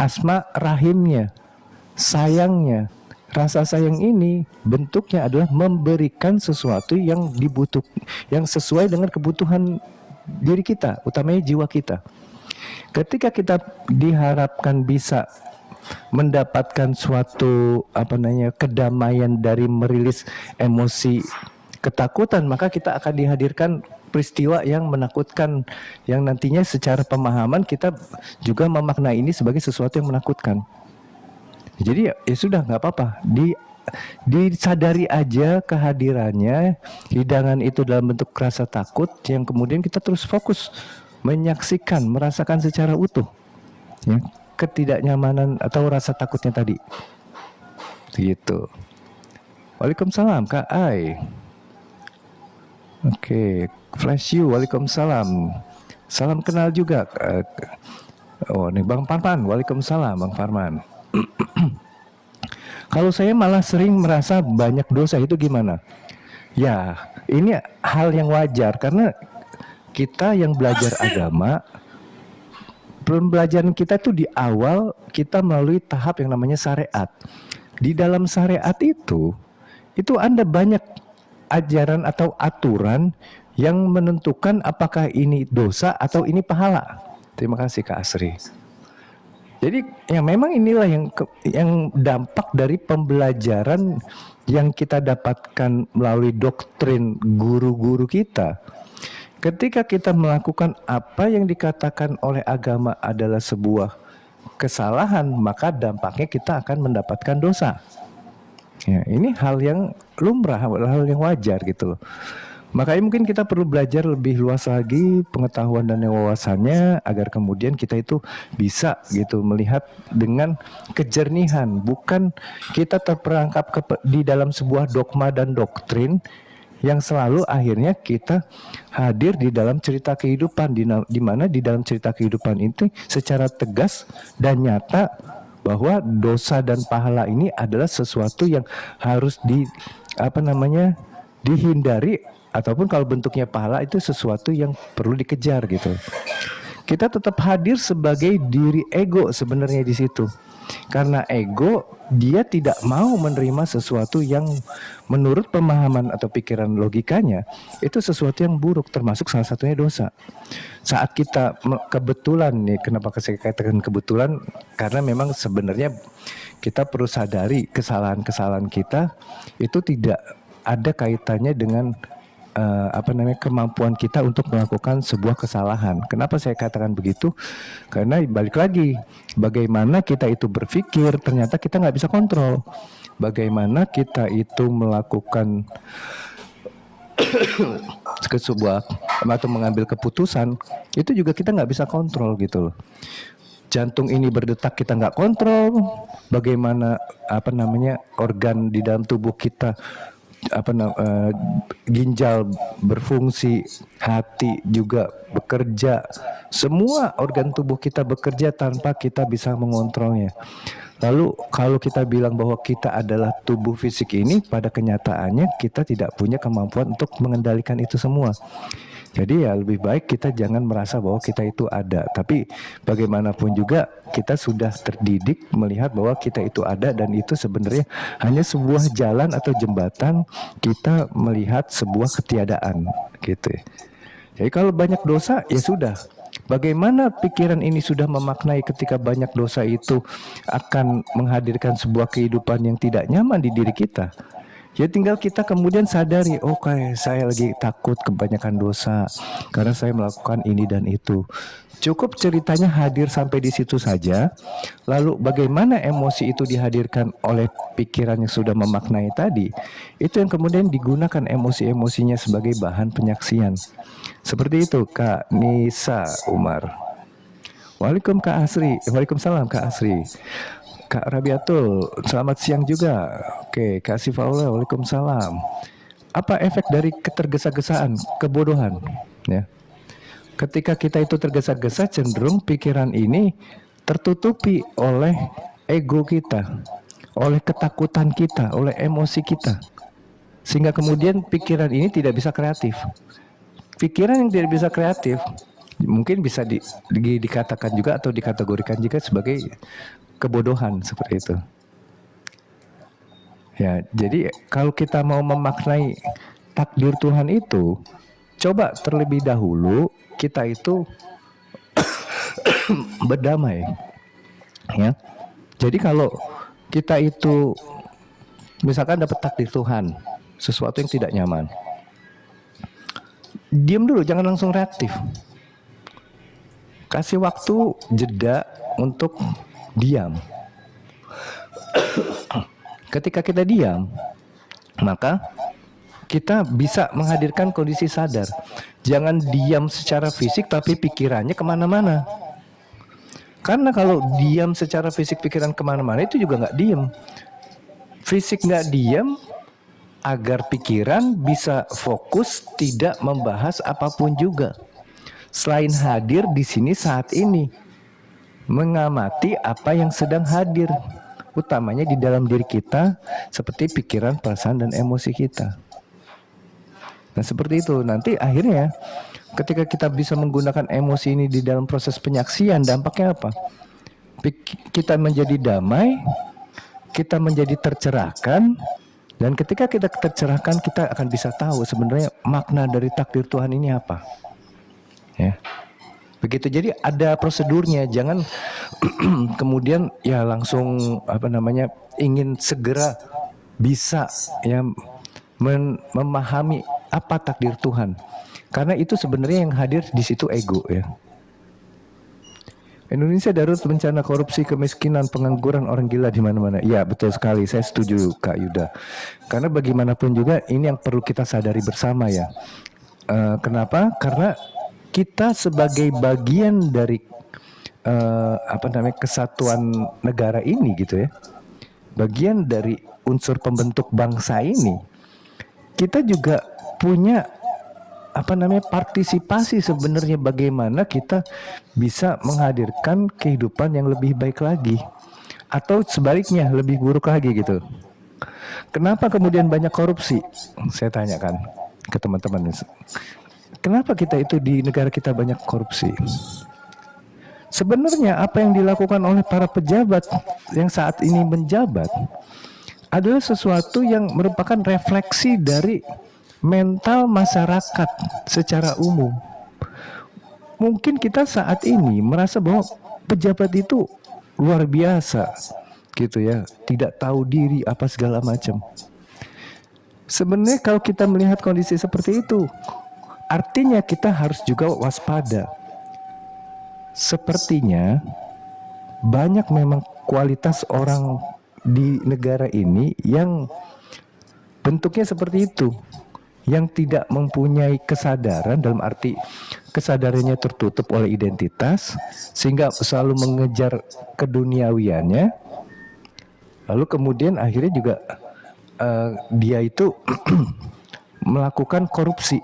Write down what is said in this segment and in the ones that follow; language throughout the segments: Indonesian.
asma rahimnya, sayangnya. Rasa sayang ini bentuknya adalah memberikan sesuatu yang yang sesuai dengan kebutuhan diri kita, utamanya jiwa kita. Ketika kita diharapkan bisa mendapatkan suatu kedamaian dari merilis emosi ketakutan, maka kita akan dihadirkan peristiwa yang menakutkan, yang nantinya secara pemahaman kita juga memaknai ini sebagai sesuatu yang menakutkan. Jadi ya sudah, nggak apa-apa, disadari aja kehadirannya, hidangan itu dalam bentuk rasa takut, yang kemudian kita terus fokus menyaksikan, merasakan secara utuh ya, ketidaknyamanan atau rasa takutnya tadi. Gitu. Waalaikumsalam Kak Ai. Oke, Flash You, waalaikumsalam. Salam kenal juga. Oh, nih Bang Farman, waalaikumsalam Bang Farman. Kalau saya malah sering merasa banyak dosa, itu gimana? Ya, ini hal yang wajar karena kita yang belajar agama, pembelajaran kita tuh di awal kita melalui tahap yang namanya syariat. Di dalam syariat itu Anda banyak ajaran atau aturan yang menentukan apakah ini dosa atau ini pahala. Terima kasih Kak Asri. Jadi ya memang inilah yang dampak dari pembelajaran yang kita dapatkan melalui doktrin guru-guru kita. Ketika kita melakukan apa yang dikatakan oleh agama adalah sebuah kesalahan, maka dampaknya kita akan mendapatkan dosa. Ya, ini hal yang lumrah, hal yang wajar gitu loh. Makanya mungkin kita perlu belajar lebih luas lagi pengetahuan dan wawasannya agar kemudian kita itu bisa gitu melihat dengan kejernihan, bukan kita terperangkap di dalam sebuah dogma dan doktrin yang selalu akhirnya kita hadir di dalam cerita kehidupan, di mana di dalam cerita kehidupan itu secara tegas dan nyata bahwa dosa dan pahala ini adalah sesuatu yang harus dihindari, ataupun kalau bentuknya pahala itu sesuatu yang perlu dikejar gitu. Kita tetap hadir sebagai diri ego sebenarnya di situ. Karena ego dia tidak mau menerima sesuatu yang menurut pemahaman atau pikiran logikanya itu sesuatu yang buruk, termasuk salah satunya dosa. Saat kita kebetulan nih, kenapa saya katakan kebetulan? Karena memang sebenarnya kita perlu sadari kesalahan-kesalahan kita itu tidak ada kaitannya dengan kemampuan kita untuk melakukan sebuah kesalahan. Kenapa saya katakan begitu? Karena balik lagi, bagaimana kita itu berpikir, ternyata kita nggak bisa kontrol. Bagaimana kita itu melakukan ke sebuah atau mengambil keputusan, itu juga kita nggak bisa kontrol gitu loh. Jantung ini berdetak kita nggak kontrol. Bagaimana organ di dalam tubuh kita, ginjal berfungsi, hati juga bekerja, semua organ tubuh kita bekerja tanpa kita bisa mengontrolnya. Lalu kalau kita bilang bahwa kita adalah tubuh fisik ini, pada kenyataannya kita tidak punya kemampuan untuk mengendalikan itu semua. Jadi ya lebih baik kita jangan merasa bahwa kita itu ada. Tapi bagaimanapun juga kita sudah terdidik melihat bahwa kita itu ada, dan itu sebenarnya hanya sebuah jalan atau jembatan kita melihat sebuah ketiadaan gitu. Jadi kalau banyak dosa ya sudah. Bagaimana pikiran ini sudah memaknai ketika banyak dosa itu akan menghadirkan sebuah kehidupan yang tidak nyaman di diri kita. Ya tinggal kita kemudian sadari, oke, saya lagi takut kebanyakan dosa karena saya melakukan ini dan itu. Cukup ceritanya hadir sampai di situ saja. Lalu bagaimana emosi itu dihadirkan oleh pikiran yang sudah memaknai tadi, itu yang kemudian digunakan emosi-emosinya sebagai bahan penyaksian. Seperti itu Kak Nisa Umar. Waalaikumsalam Kak Asri. Kak Rabiatul, selamat siang juga. Oke, Kak Sifaullah, waalaikumsalam. Apa efek dari ketergesa-gesaan, kebodohan? Ya. Ketika kita itu tergesa-gesa, cenderung pikiran ini tertutupi oleh ego kita, oleh ketakutan kita, oleh emosi kita. Sehingga kemudian pikiran ini tidak bisa kreatif. Pikiran yang tidak bisa kreatif Mungkin bisa dikatakan juga atau dikategorikan juga sebagai kebodohan seperti itu. Ya, jadi kalau kita mau memaknai takdir Tuhan itu, coba terlebih dahulu kita itu berdamai. Ya. Jadi kalau kita itu misalkan dapat takdir Tuhan, sesuatu yang tidak nyaman, diam dulu, jangan langsung reaktif. Kasih waktu jeda untuk diam. Ketika kita diam, maka kita bisa menghadirkan kondisi sadar. Jangan diam secara fisik tapi pikirannya kemana-mana. Karena kalau diam secara fisik pikiran kemana-mana itu juga nggak diam. Fisik nggak diam agar pikiran bisa fokus tidak membahas apapun juga. Selain hadir di sini saat ini, mengamati apa yang sedang hadir, utamanya di dalam diri kita, seperti pikiran, perasaan, dan emosi kita. Nah seperti itu, nanti akhirnya ketika kita bisa menggunakan emosi ini di dalam proses penyaksian, dampaknya apa? Kita menjadi damai, kita menjadi tercerahkan, dan ketika kita tercerahkan, kita akan bisa tahu sebenarnya makna dari takdir Tuhan ini apa. Ya. Begitu, jadi ada prosedurnya, jangan kemudian ya langsung ingin segera bisa ya memahami apa takdir Tuhan. Karena itu sebenarnya yang hadir di situ ego ya. Indonesia darurat bencana korupsi, kemiskinan, pengangguran, orang gila di mana-mana. Ya, betul sekali. Saya setuju Kak Yuda. Karena bagaimanapun juga ini yang perlu kita sadari bersama ya. Kenapa? Karena kita sebagai bagian dari kesatuan negara ini gitu ya, bagian dari unsur pembentuk bangsa ini, kita juga punya partisipasi sebenarnya bagaimana kita bisa menghadirkan kehidupan yang lebih baik lagi, atau sebaliknya lebih buruk lagi gitu. Kenapa kemudian banyak korupsi? Saya tanyakan ke teman-teman. Kenapa kita itu di negara kita banyak korupsi? Sebenarnya apa yang dilakukan oleh para pejabat yang saat ini menjabat adalah sesuatu yang merupakan refleksi dari mental masyarakat secara umum. Mungkin kita saat ini merasa bahwa pejabat itu luar biasa gitu ya, tidak tahu diri apa segala macam. Sebenarnya kalau kita melihat kondisi seperti itu, artinya kita harus juga waspada. Sepertinya banyak memang kualitas orang di negara ini yang bentuknya seperti itu, yang tidak mempunyai kesadaran, dalam arti kesadarannya tertutup oleh identitas sehingga selalu mengejar keduniawiannya, lalu kemudian akhirnya juga dia itu melakukan korupsi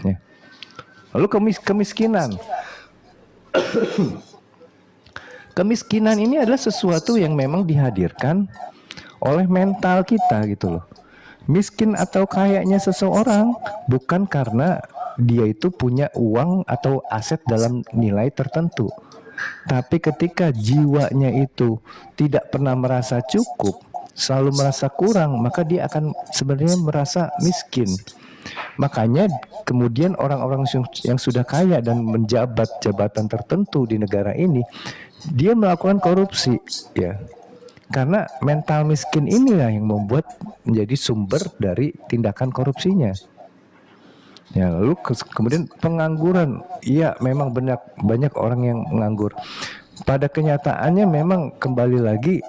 ya. Lalu kemiskinan. Kemiskinan ini adalah sesuatu yang memang dihadirkan oleh mental kita gitu loh. Miskin atau kayanya seseorang bukan karena dia itu punya uang atau aset dalam nilai tertentu, tapi ketika jiwanya itu tidak pernah merasa cukup, selalu merasa kurang, maka dia akan sebenarnya merasa miskin. Makanya kemudian orang-orang yang sudah kaya dan menjabat jabatan tertentu di negara ini, dia melakukan korupsi ya. Karena mental miskin inilah yang membuat menjadi sumber dari tindakan korupsinya. Ya, lalu kemudian pengangguran. Iya, memang banyak orang yang menganggur. Pada kenyataannya memang kembali lagi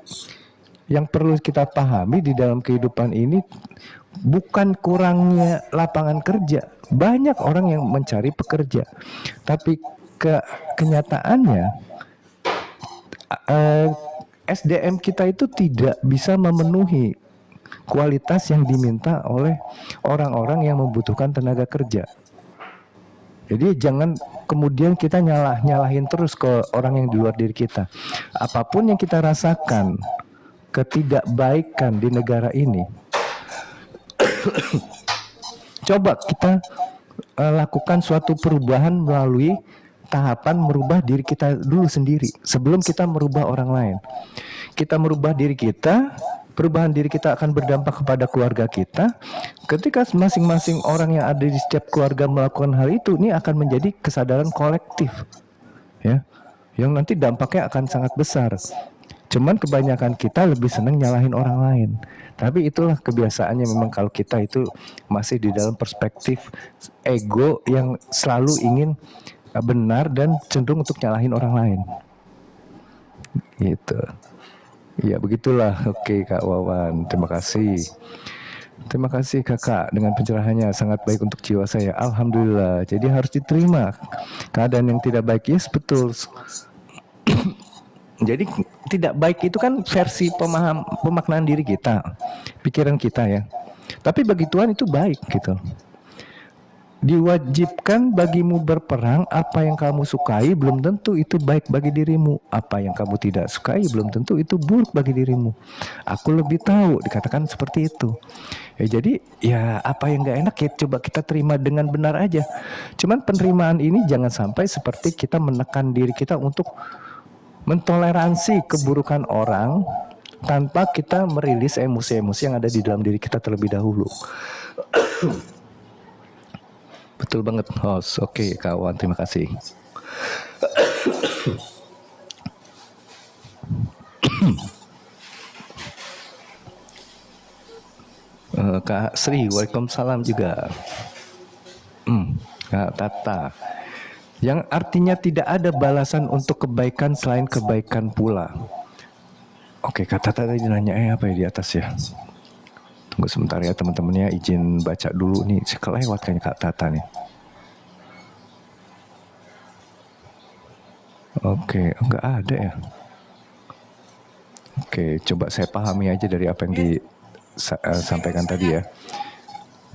yang perlu kita pahami di dalam kehidupan ini bukan kurangnya lapangan kerja. Banyak orang yang mencari pekerja, tapi kenyataannya SDM kita itu tidak bisa memenuhi kualitas yang diminta oleh orang-orang yang membutuhkan tenaga kerja. Jadi jangan kemudian kita nyalahin terus ke orang yang di luar diri kita. Apapun yang kita rasakan ketidakbaikan di negara ini, coba kita lakukan suatu perubahan melalui tahapan merubah diri kita dulu sendiri sebelum kita merubah orang lain. Kita merubah diri kita, perubahan diri kita akan berdampak kepada keluarga kita. Ketika masing-masing orang yang ada di setiap keluarga melakukan hal itu, ini akan menjadi kesadaran kolektif, ya, yang nanti dampaknya akan sangat besar. Cuman kebanyakan kita lebih senang nyalahin orang lain. Tapi itulah kebiasaannya memang kalau kita itu masih di dalam perspektif ego yang selalu ingin benar dan cenderung untuk nyalahin orang lain. Gitu. Ya begitulah. Oke Kak Wawan, terima kasih. Terima kasih kakak dengan pencerahannya, sangat baik untuk jiwa saya. Alhamdulillah. Jadi harus diterima keadaan yang tidak baik. Yes, betul. Jadi tidak baik itu kan versi pemaknaan diri kita, pikiran kita ya. Tapi bagi Tuhan itu baik gitu. Diwajibkan bagimu berperang, apa yang kamu sukai belum tentu itu baik bagi dirimu. Apa yang kamu tidak sukai belum tentu itu buruk bagi dirimu. Aku lebih tahu, dikatakan seperti itu. Ya, jadi ya apa yang gak enak ya coba kita terima dengan benar aja. Cuman penerimaan ini jangan sampai seperti kita menekan diri kita untuk mentoleransi keburukan orang tanpa kita merilis emosi-emosi yang ada di dalam diri kita terlebih dahulu. Betul banget host. Oke kawan, terima kasih. Kak Sri, waalaikumsalam juga. Kak Tata, yang artinya tidak ada balasan untuk kebaikan selain kebaikan pula. Oke, Kak Tata tadi nanya apa ya di atas ya. Tunggu sebentar ya teman-temannya, izin baca dulu nih. Saya kelewat kayaknya Kak Tata nih. Oke, enggak ada ya. Oke, coba saya pahami aja dari apa yang disampaikan tadi ya.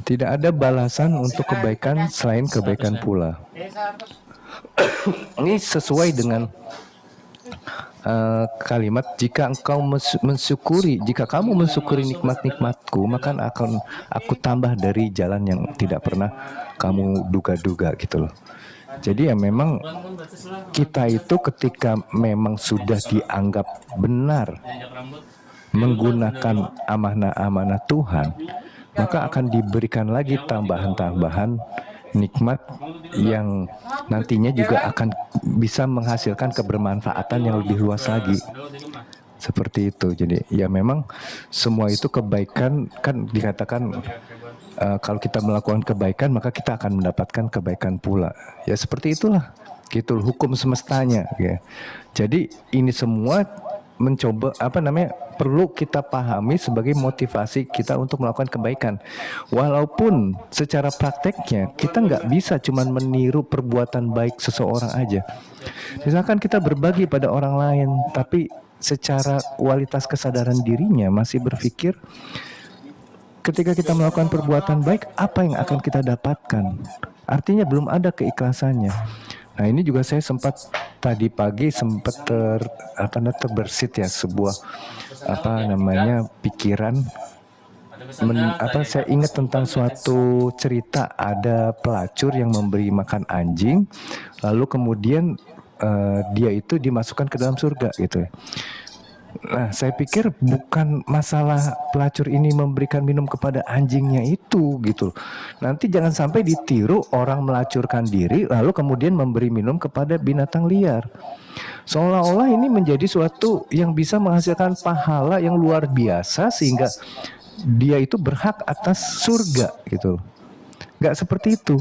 Tidak ada balasan untuk kebaikan selain kebaikan pula. Ini sesuai dengan kalimat, jika engkau mensyukuri, jika kamu mensyukuri nikmat-nikmatku, maka akan aku tambah dari jalan yang tidak pernah kamu duga-duga gitu loh. Jadi ya memang kita itu ketika memang sudah dianggap benar menggunakan amanah-amanah Tuhan, maka akan diberikan lagi tambahan-tambahan nikmat yang nantinya juga akan bisa menghasilkan kebermanfaatan yang lebih luas lagi. Seperti itu. Jadi ya memang semua itu kebaikan, kan dikatakan kalau kita melakukan kebaikan maka kita akan mendapatkan kebaikan pula. Ya seperti itulah. Gitu hukum semestanya ya. Jadi ini semua mencoba perlu kita pahami sebagai motivasi kita untuk melakukan kebaikan. Walaupun secara prakteknya kita nggak bisa cuman meniru perbuatan baik seseorang aja. Misalkan kita berbagi pada orang lain, tapi secara kualitas kesadaran dirinya masih berpikir ketika kita melakukan perbuatan baik apa yang akan kita dapatkan. Artinya belum ada keikhlasannya. Nah ini juga saya sempat tadi pagi sempat terbersit ya sebuah pikiran. Saya ingat tentang suatu cerita, ada pelacur yang memberi makan anjing, lalu kemudian dia itu dimasukkan ke dalam surga gitu. Nah, saya pikir bukan masalah pelacur ini memberikan minum kepada anjingnya itu gitu. Nanti jangan sampai ditiru orang melacurkan diri lalu kemudian memberi minum kepada binatang liar. Seolah-olah ini menjadi suatu yang bisa menghasilkan pahala yang luar biasa sehingga dia itu berhak atas surga gitu. Gak seperti itu.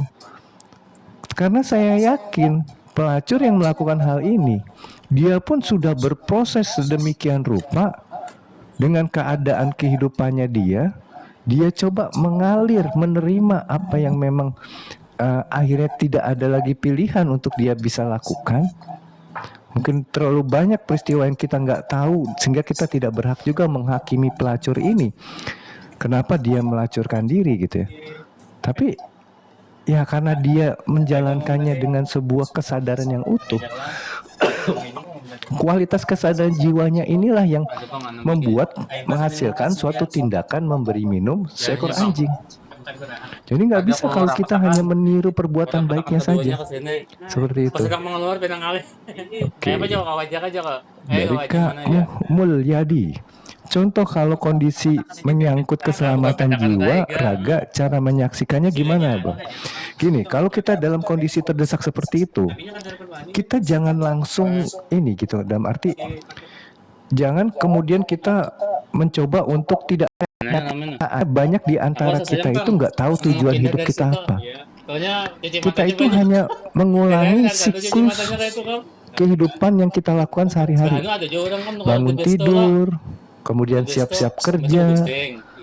Karena saya yakin pelacur yang melakukan hal ini, dia pun sudah berproses sedemikian rupa dengan keadaan kehidupannya dia coba mengalir, menerima apa yang memang akhirnya tidak ada lagi pilihan untuk dia bisa lakukan. Mungkin terlalu banyak peristiwa yang kita nggak tahu sehingga kita tidak berhak juga menghakimi pelacur ini. Kenapa dia melacurkan diri gitu ya. Tapi ya karena dia menjalankannya dengan sebuah kesadaran yang utuh. Kualitas kesadaran jiwanya inilah yang menghasilkan suatu tindakan memberi minum seekor anjing. Jadi nggak Ada bisa kalau orang kita petakan, hanya meniru perbuatan orang petakan baiknya keduanya saja. ke sini. Seperti Pas itu. sedang mengeluar pedang alih. Oke. Apa coba kawajak aja kok. Dari Kawajak Kak mana ya? Mulyadi. Contoh kalau kondisi menyangkut keselamatan Petakan jiwa, Taiga. raga, cara menyaksikannya gimana, Bang? Gini, kalau kita dalam kondisi terdesak seperti itu, kita jangan langsung ini gitu. Dalam arti, jangan kemudian kita mencoba untuk tidak banyak di antara kita itu nggak tahu tujuan hidup kita apa. Kita itu hanya mengulangi siklus kehidupan yang kita lakukan sehari-hari. Bangun tidur, kemudian siap-siap kerja,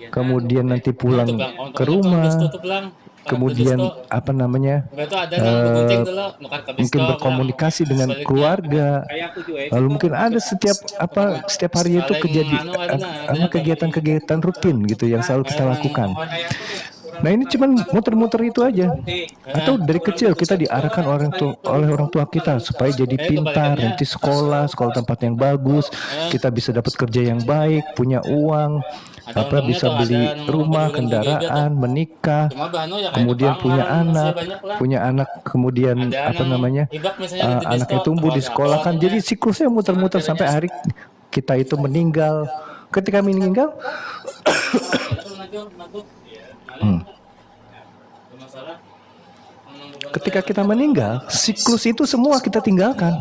kemudian nanti pulang ke rumah, kemudian apa namanya, mungkin berkomunikasi dengan keluarga, lalu mungkin ada setiap hari itu kegiatan-kegiatan rutin gitu yang selalu kita lakukan. Nah ini cuman muter-muter itu aja. Atau dari kecil kita diarahkan oleh orang tua kita supaya jadi pintar, nanti sekolah tempat yang bagus, kita bisa dapat kerja yang baik, punya uang, bisa beli rumah, kendaraan, menikah, kemudian punya anak, kemudian anaknya tumbuh di sekolah kan. Jadi siklusnya muter-muter sampai hari kita itu meninggal. Ketika meninggal, ketika kita meninggal, siklus itu semua kita tinggalkan.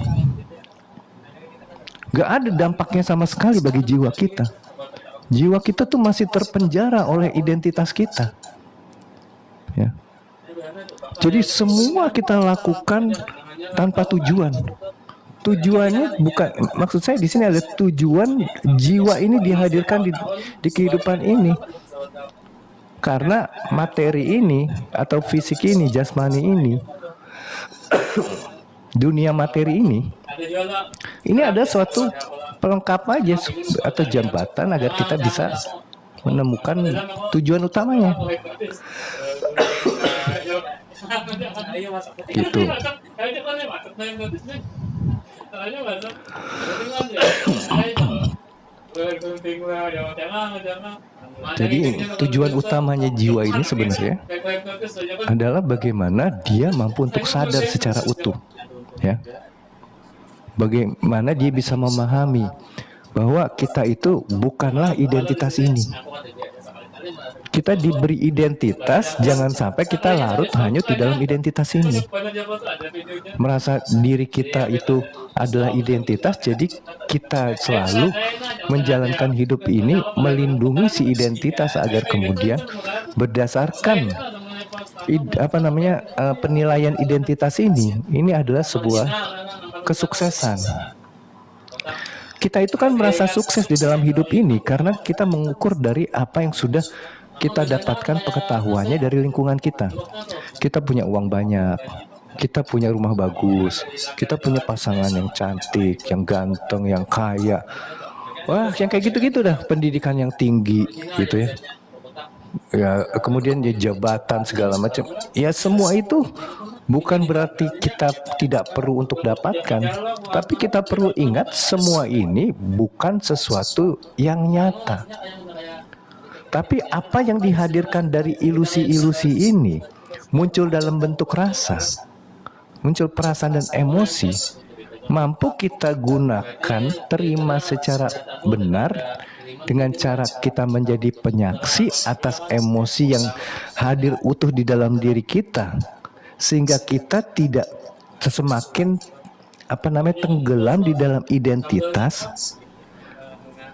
Gak ada dampaknya sama sekali bagi jiwa kita. Jiwa kita tuh masih terpenjara oleh identitas kita. Ya. Jadi semua kita lakukan tanpa tujuan. Tujuannya bukan, maksud saya di sini ada tujuan jiwa ini dihadirkan di kehidupan ini. Karena materi ini atau fisik ini, jasmani ini, dunia materi ini ada suatu pelengkap aja atau jembatan agar kita bisa menemukan tujuan utamanya. Gitu. Jadi tujuan utamanya jiwa ini sebenarnya adalah bagaimana dia mampu untuk sadar secara utuh, ya. Bagaimana dia bisa memahami bahwa kita itu bukanlah identitas ini. Kita diberi identitas, jangan sampai kita larut hanyut di dalam identitas ini. Merasa diri kita itu adalah identitas, jadi kita selalu menjalankan hidup ini melindungi si identitas agar kemudian berdasarkan penilaian identitas ini adalah sebuah kesuksesan. Kita itu kan merasa sukses di dalam hidup ini karena kita mengukur dari apa yang sudah kita dapatkan pengetahuannya dari lingkungan kita. Kita punya uang banyak, kita punya rumah bagus, kita punya pasangan yang cantik, yang ganteng, yang kaya. Wah, yang kayak gitu-gitu dah, pendidikan yang tinggi gitu ya. Ya, kemudian ya jabatan segala macam. Ya semua itu bukan berarti kita tidak perlu untuk dapatkan, tapi kita perlu ingat semua ini bukan sesuatu yang nyata. Tapi apa yang dihadirkan dari ilusi-ilusi ini muncul dalam bentuk rasa, muncul perasaan dan emosi, mampu kita gunakan, terima secara benar dengan cara kita menjadi penyaksi atas emosi yang hadir utuh di dalam diri kita, sehingga kita tidak semakin tenggelam di dalam identitas,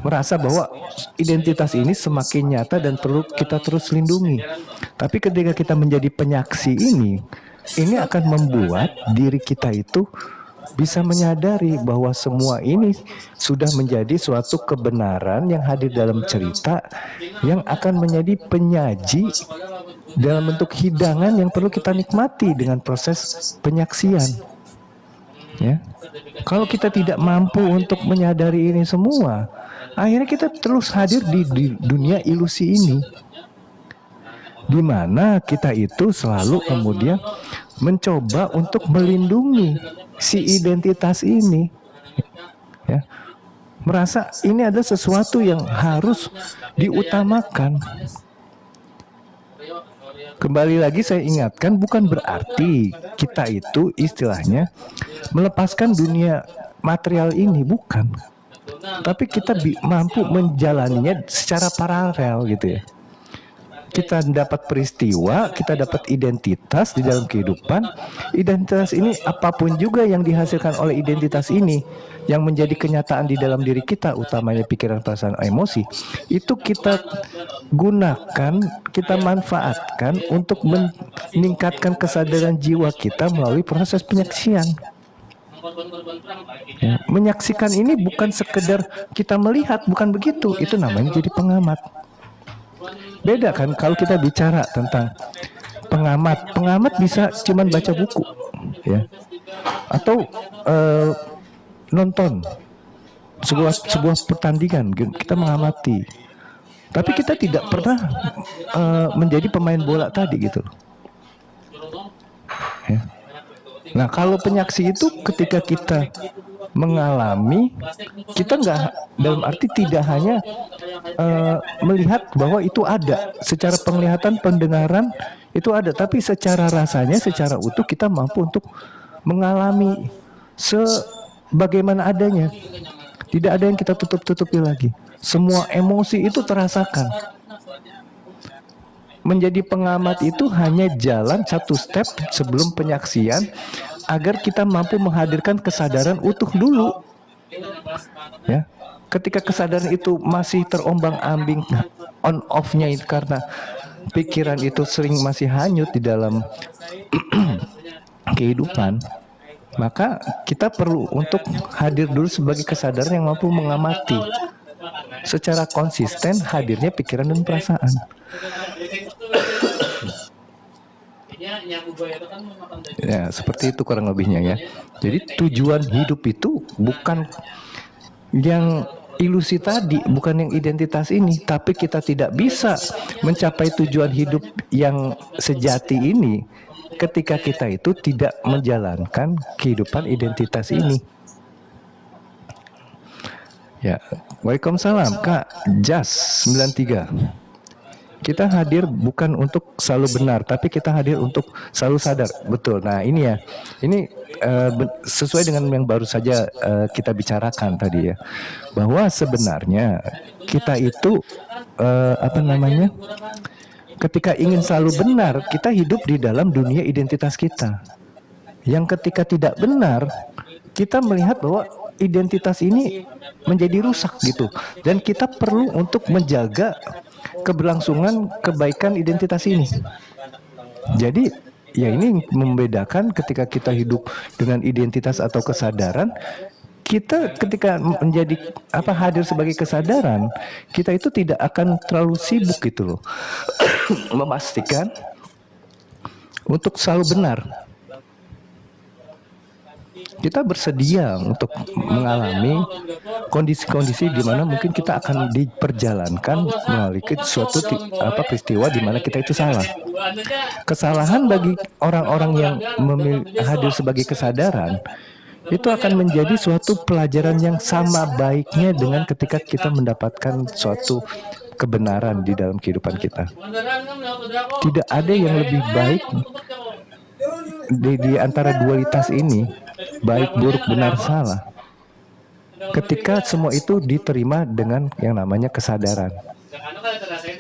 merasa bahwa identitas ini semakin nyata dan perlu kita terus lindungi. Tapi ketika kita menjadi penyaksi ini akan membuat diri kita itu bisa menyadari bahwa semua ini sudah menjadi suatu kebenaran yang hadir dalam cerita yang akan menjadi penyaji dalam bentuk hidangan yang perlu kita nikmati dengan proses penyaksian. Ya. Kalau kita tidak mampu untuk menyadari ini semua, akhirnya kita terus hadir di dunia ilusi ini, di mana kita itu selalu kemudian mencoba untuk melindungi si identitas ini, ya, merasa ini ada sesuatu yang harus diutamakan. Kembali lagi saya ingatkan, bukan berarti kita itu istilahnya melepaskan dunia material ini, bukan. Tapi kita mampu menjalaninya secara paralel gitu ya. Kita dapat peristiwa, kita dapat identitas di dalam kehidupan. Identitas ini apapun juga yang dihasilkan oleh identitas ini, yang menjadi kenyataan di dalam diri kita, utamanya pikiran, perasaan, emosi, itu kita gunakan, kita manfaatkan untuk meningkatkan kesadaran jiwa kita melalui proses penyaksian. Ya, menyaksikan ini bukan sekedar kita melihat, bukan begitu, itu namanya jadi pengamat. Beda kan kalau kita bicara tentang pengamat bisa cuman baca buku ya, atau nonton sebuah pertandingan, kita mengamati, tapi kita tidak pernah menjadi pemain bola tadi gitu ya. Nah kalau penyaksi itu ketika kita mengalami, kita nggak, dalam arti tidak hanya melihat bahwa itu ada secara penglihatan, pendengaran itu ada, tapi secara rasanya, secara utuh kita mampu untuk mengalami sebagaimana adanya. Tidak ada yang kita tutup-tutupi lagi. Semua emosi itu terasakan. Menjadi pengamat itu hanya jalan satu step sebelum penyaksian, agar kita mampu menghadirkan kesadaran utuh dulu. Ya, ketika kesadaran itu masih terombang-ambing, on off-nya itu karena pikiran itu sering masih hanyut di dalam kehidupan, maka kita perlu untuk hadir dulu sebagai kesadaran yang mampu mengamati secara konsisten hadirnya pikiran dan perasaan. Ya, seperti itu kurang lebihnya ya. Jadi tujuan hidup itu bukan yang ilusi tadi, bukan yang identitas ini, tapi kita tidak bisa mencapai tujuan hidup yang sejati ini ketika kita itu tidak menjalankan kehidupan identitas ini. Ya, waalaikumsalam Kak Jas 93. Kita hadir bukan untuk selalu benar, tapi kita hadir untuk selalu sadar. Betul. Nah ini ya, ini sesuai dengan yang baru saja kita bicarakan tadi ya, bahwa sebenarnya kita itu ketika ingin selalu benar, kita hidup di dalam dunia identitas kita. Yang ketika tidak benar, kita melihat bahwa identitas ini menjadi rusak gitu, dan kita perlu untuk menjaga keberlangsungan kebaikan identitas ini. Jadi ya ini membedakan ketika kita hidup dengan identitas atau kesadaran. Kita ketika menjadi hadir sebagai kesadaran, kita itu tidak akan terlalu sibuk gitu loh memastikan untuk selalu benar. Kita bersedia untuk mengalami kondisi-kondisi di mana mungkin kita akan diperjalankan melalui suatu peristiwa di mana kita itu salah. Kesalahan bagi orang-orang yang hadir sebagai kesadaran itu akan menjadi suatu pelajaran yang sama baiknya dengan ketika kita mendapatkan suatu kebenaran di dalam kehidupan kita. Tidak ada yang lebih baik di antara dualitas ini, baik, buruk, benar, salah, ketika semua itu diterima dengan yang namanya kesadaran.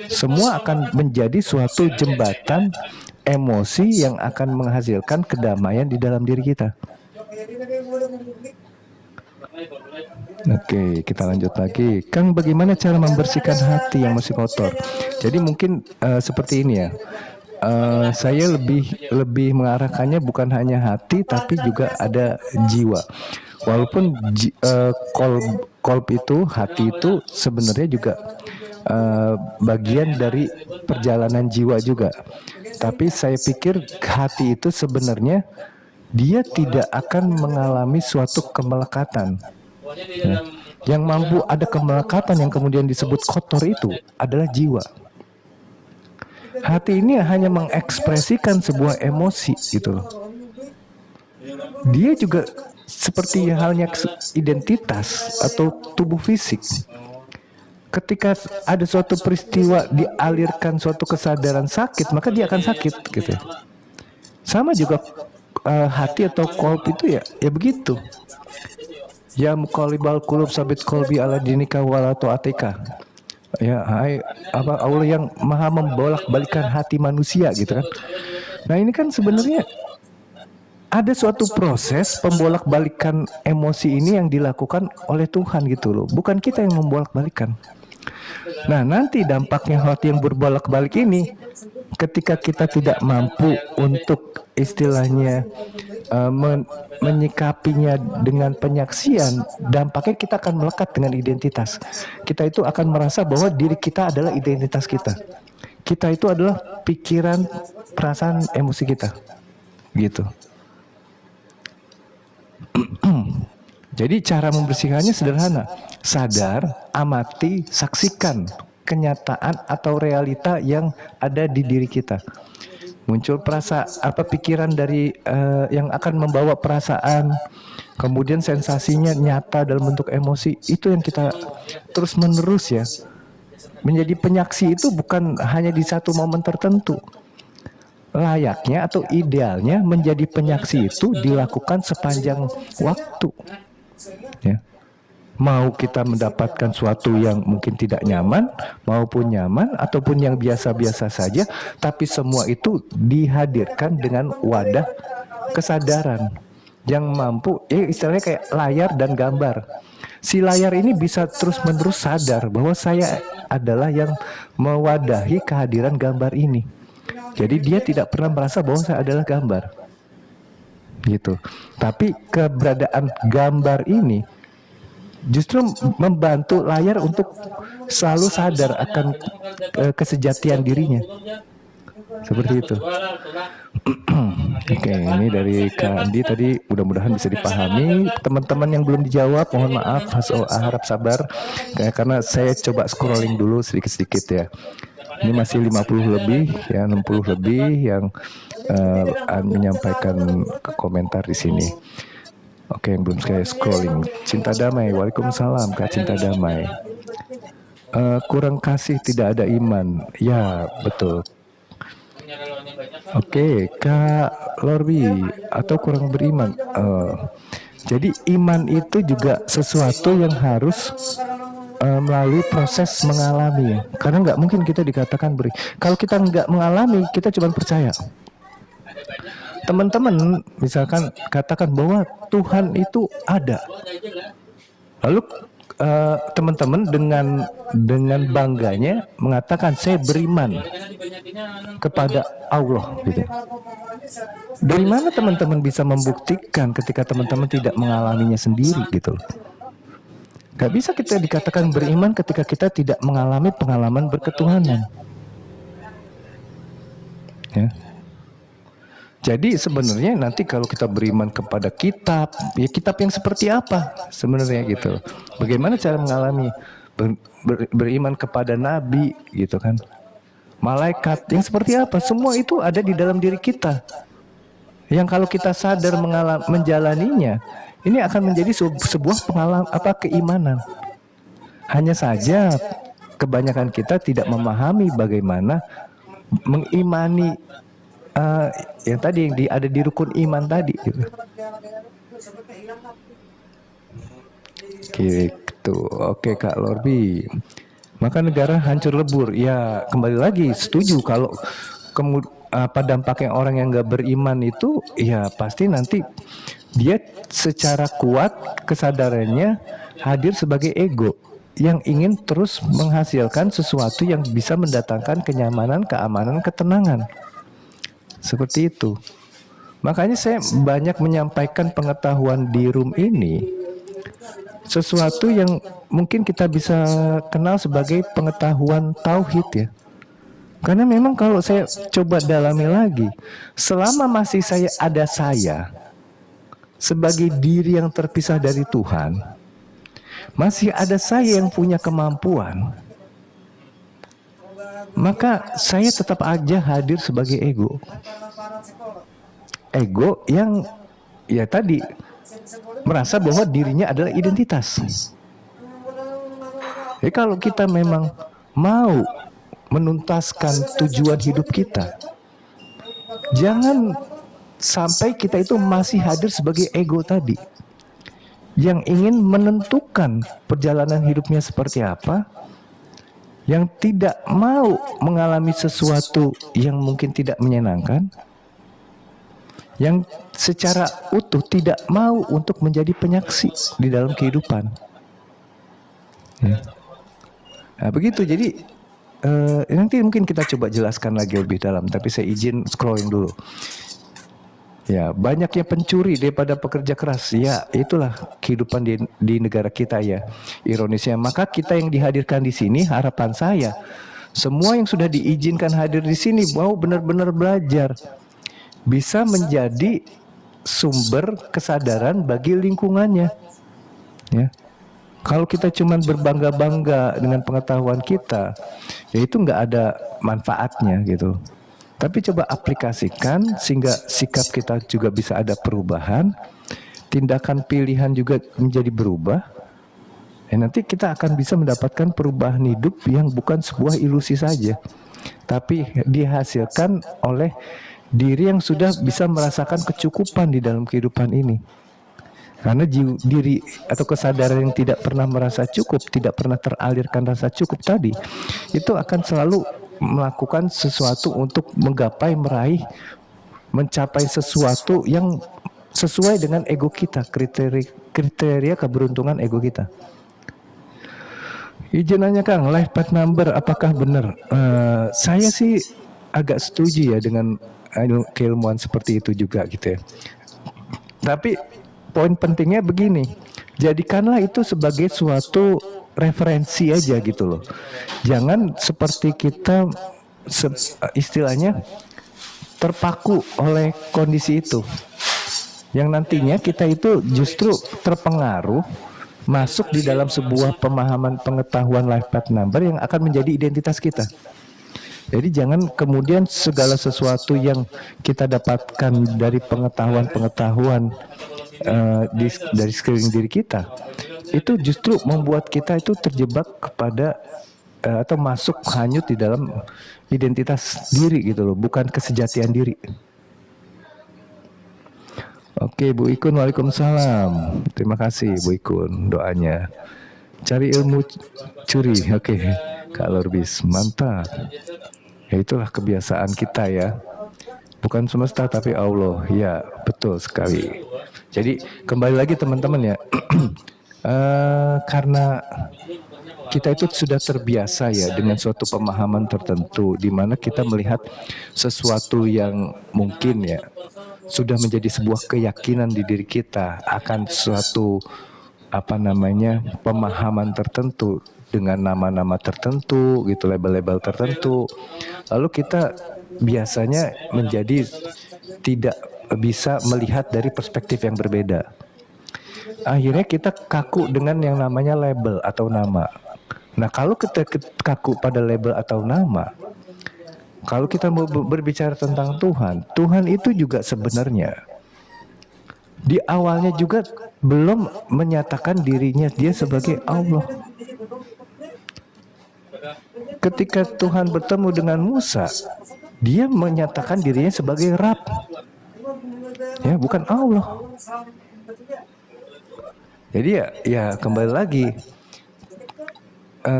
Semua akan menjadi suatu jembatan emosi yang akan menghasilkan kedamaian di dalam diri kita. Oke, kita lanjut lagi. Kang, bagaimana cara membersihkan hati yang masih kotor? Jadi mungkin seperti ini ya. Saya lebih mengarahkannya bukan hanya hati, tapi juga ada jiwa. Walaupun kolb itu, hati itu sebenarnya juga bagian dari perjalanan jiwa juga. Tapi saya pikir hati itu sebenarnya dia tidak akan mengalami suatu kemelekatan. Ya. Yang mampu ada kemelekatan yang kemudian disebut kotor itu adalah jiwa. Hati ini hanya mengekspresikan sebuah emosi gitu loh. Dia juga seperti halnya identitas atau tubuh fisik. Ketika ada suatu peristiwa dialirkan suatu kesadaran sakit, maka dia akan sakit gitu ya. Sama juga hati atau kolb itu ya begitu. Ya muqallibal qulub sabit qalbi ala dinika wala tu'atika. Ya, hai apa Allah yang maha membolak-balikan hati manusia gitu kan. Nah, ini kan sebenarnya ada suatu proses pembolak-balikan emosi ini yang dilakukan oleh Tuhan gitu loh. Bukan kita yang membolak-balikan. Nah, nanti dampaknya hati yang berbolak-balik ini ketika kita tidak mampu untuk istilahnya menyikapinya dengan penyaksian, dampaknya kita akan melekat dengan identitas. Kita itu akan merasa bahwa diri kita adalah identitas kita. Kita itu adalah pikiran, perasaan, emosi kita. Gitu. Jadi cara membersihkannya sederhana. Sadar, amati, saksikan kenyataan atau realita yang ada di diri kita. Muncul pikiran dari yang akan membawa perasaan, kemudian sensasinya nyata dalam bentuk emosi. Itu yang kita terus menerus ya. Menjadi penyaksi itu bukan hanya di satu momen tertentu. Layaknya atau idealnya menjadi penyaksi itu dilakukan sepanjang waktu. Ya. Mau kita mendapatkan suatu yang mungkin tidak nyaman, maupun nyaman, ataupun yang biasa-biasa saja, tapi semua itu dihadirkan dengan wadah kesadaran yang mampu, istilahnya kayak layar dan gambar. Si layar ini bisa terus-menerus sadar bahwa saya adalah yang mewadahi kehadiran gambar ini. Jadi dia tidak pernah merasa bahwa saya adalah gambar. Gitu. Tapi keberadaan gambar ini justru membantu layar untuk selalu sadar akan kesejatian dirinya. Seperti itu. Oke, ini dari Kak Andi tadi, mudah-mudahan bisa dipahami. Teman-teman yang belum dijawab, mohon maaf, harap sabar karena saya coba scrolling dulu sedikit-sedikit ya. Ini masih 50 lebih ya, 60 lebih yang menyampaikan komentar di sini. Oke, yang belum saya scrolling. Cinta damai, waalaikumsalam Kak Cinta damai. Kurang kasih, tidak ada iman. Ya, betul. Oke, Kak Lorbi, atau kurang beriman. Jadi iman itu juga sesuatu yang harus melalui proses mengalami. Karena nggak mungkin kita dikatakan kalau kita nggak mengalami, kita cuma percaya. Teman-teman misalkan katakan bahwa Tuhan itu ada, lalu teman-teman dengan bangganya mengatakan saya beriman kepada Allah gitu. Dari mana teman-teman bisa membuktikan ketika teman-teman tidak mengalaminya sendiri gitu? Gak bisa kita dikatakan beriman ketika kita tidak mengalami pengalaman berketuhanan. Ya. Jadi sebenarnya nanti kalau kita beriman kepada kitab, ya kitab yang seperti apa sebenarnya gitu. Bagaimana cara mengalami beriman kepada nabi gitu kan. Malaikat yang seperti apa? Semua itu ada di dalam diri kita. Yang kalau kita sadar menjalaninya, ini akan menjadi sebuah pengalaman keimanan. Hanya saja kebanyakan kita tidak memahami bagaimana mengimani yang tadi yang ada di rukun iman tadi gitu. Gitu. Oke Kak Lorbi. Maka negara hancur lebur. Ya kembali lagi setuju kalau dampaknya orang yang nggak beriman itu ya pasti nanti dia secara kuat kesadarannya hadir sebagai ego yang ingin terus menghasilkan sesuatu yang bisa mendatangkan kenyamanan, keamanan, ketenangan. Seperti itu. Makanya saya banyak menyampaikan pengetahuan di room ini. Sesuatu yang mungkin kita bisa kenal sebagai pengetahuan tauhid ya. Karena memang kalau saya coba dalami lagi, selama masih saya sebagai diri yang terpisah dari Tuhan, masih ada saya yang punya kemampuan, maka saya tetap aja hadir sebagai ego. Ego yang ya tadi merasa bahwa dirinya adalah identitas. Jadi kalau kita memang mau menuntaskan tujuan hidup kita, jangan sampai kita itu masih hadir sebagai ego tadi, yang ingin menentukan perjalanan hidupnya seperti apa, yang tidak mau mengalami sesuatu yang mungkin tidak menyenangkan, yang secara utuh tidak mau untuk menjadi penyaksi di dalam kehidupan. Ya. Nah, begitu. Jadi nanti mungkin kita coba jelaskan lagi lebih dalam, tapi saya izin scrolling dulu. Ya, banyaknya pencuri daripada pekerja keras. Ya, itulah kehidupan di negara kita ya. Ironisnya, maka kita yang dihadirkan di sini, harapan saya, semua yang sudah diizinkan hadir di sini mau benar-benar belajar, bisa menjadi sumber kesadaran bagi lingkungannya. Ya. Kalau kita cuma berbangga-bangga dengan pengetahuan kita, ya itu nggak ada manfaatnya gitu. Tapi coba aplikasikan sehingga sikap kita juga bisa ada perubahan, tindakan pilihan juga menjadi berubah. Nanti kita akan bisa mendapatkan perubahan hidup yang bukan sebuah ilusi saja, tapi dihasilkan oleh diri yang sudah bisa merasakan kecukupan di dalam kehidupan ini. Karena diri atau kesadaran yang tidak pernah merasa cukup, tidak pernah teralirkan rasa cukup tadi, itu akan selalu melakukan sesuatu untuk menggapai, meraih, mencapai sesuatu yang sesuai dengan ego kita, kriteria keberuntungan ego kita. Izin nanya Kang, life path number apakah benar? Saya sih agak setuju ya dengan keilmuan seperti itu juga gitu ya. Tapi poin pentingnya begini, jadikanlah itu sebagai suatu referensi aja gitu loh. Jangan seperti kita istilahnya terpaku oleh kondisi itu, yang nantinya kita itu justru terpengaruh masuk di dalam sebuah pemahaman pengetahuan life path number yang akan menjadi identitas kita. Jadi jangan kemudian segala sesuatu yang kita dapatkan dari pengetahuan-pengetahuan dari sekeliling diri kita, itu justru membuat kita itu terjebak kepada atau masuk hanyut di dalam identitas diri gitu loh, bukan kesejatian diri. Oke, Bu Ikun, waalaikumsalam. Terima kasih Bu Ikun doanya. Cari ilmu curi, oke. Kak Lorbis, mantap. Ya itulah kebiasaan kita ya. Bukan semesta tapi Allah. Ya, betul sekali. Jadi kembali lagi teman-teman ya. Karena kita itu sudah terbiasa ya dengan suatu pemahaman tertentu, di mana kita melihat sesuatu yang mungkin ya sudah menjadi sebuah keyakinan di diri kita akan suatu pemahaman tertentu dengan nama-nama tertentu gitu, label-label tertentu. Lalu kita biasanya menjadi tidak bisa melihat dari perspektif yang berbeda. Akhirnya kita kaku dengan yang namanya label atau nama. Nah, kalau kita kaku pada label atau nama, kalau kita mau berbicara tentang Tuhan, Tuhan itu juga sebenarnya di awalnya juga belum menyatakan dirinya dia sebagai Allah. Ketika Tuhan bertemu dengan Musa, dia menyatakan dirinya sebagai Rab. Ya, bukan Allah. Jadi ya kembali lagi,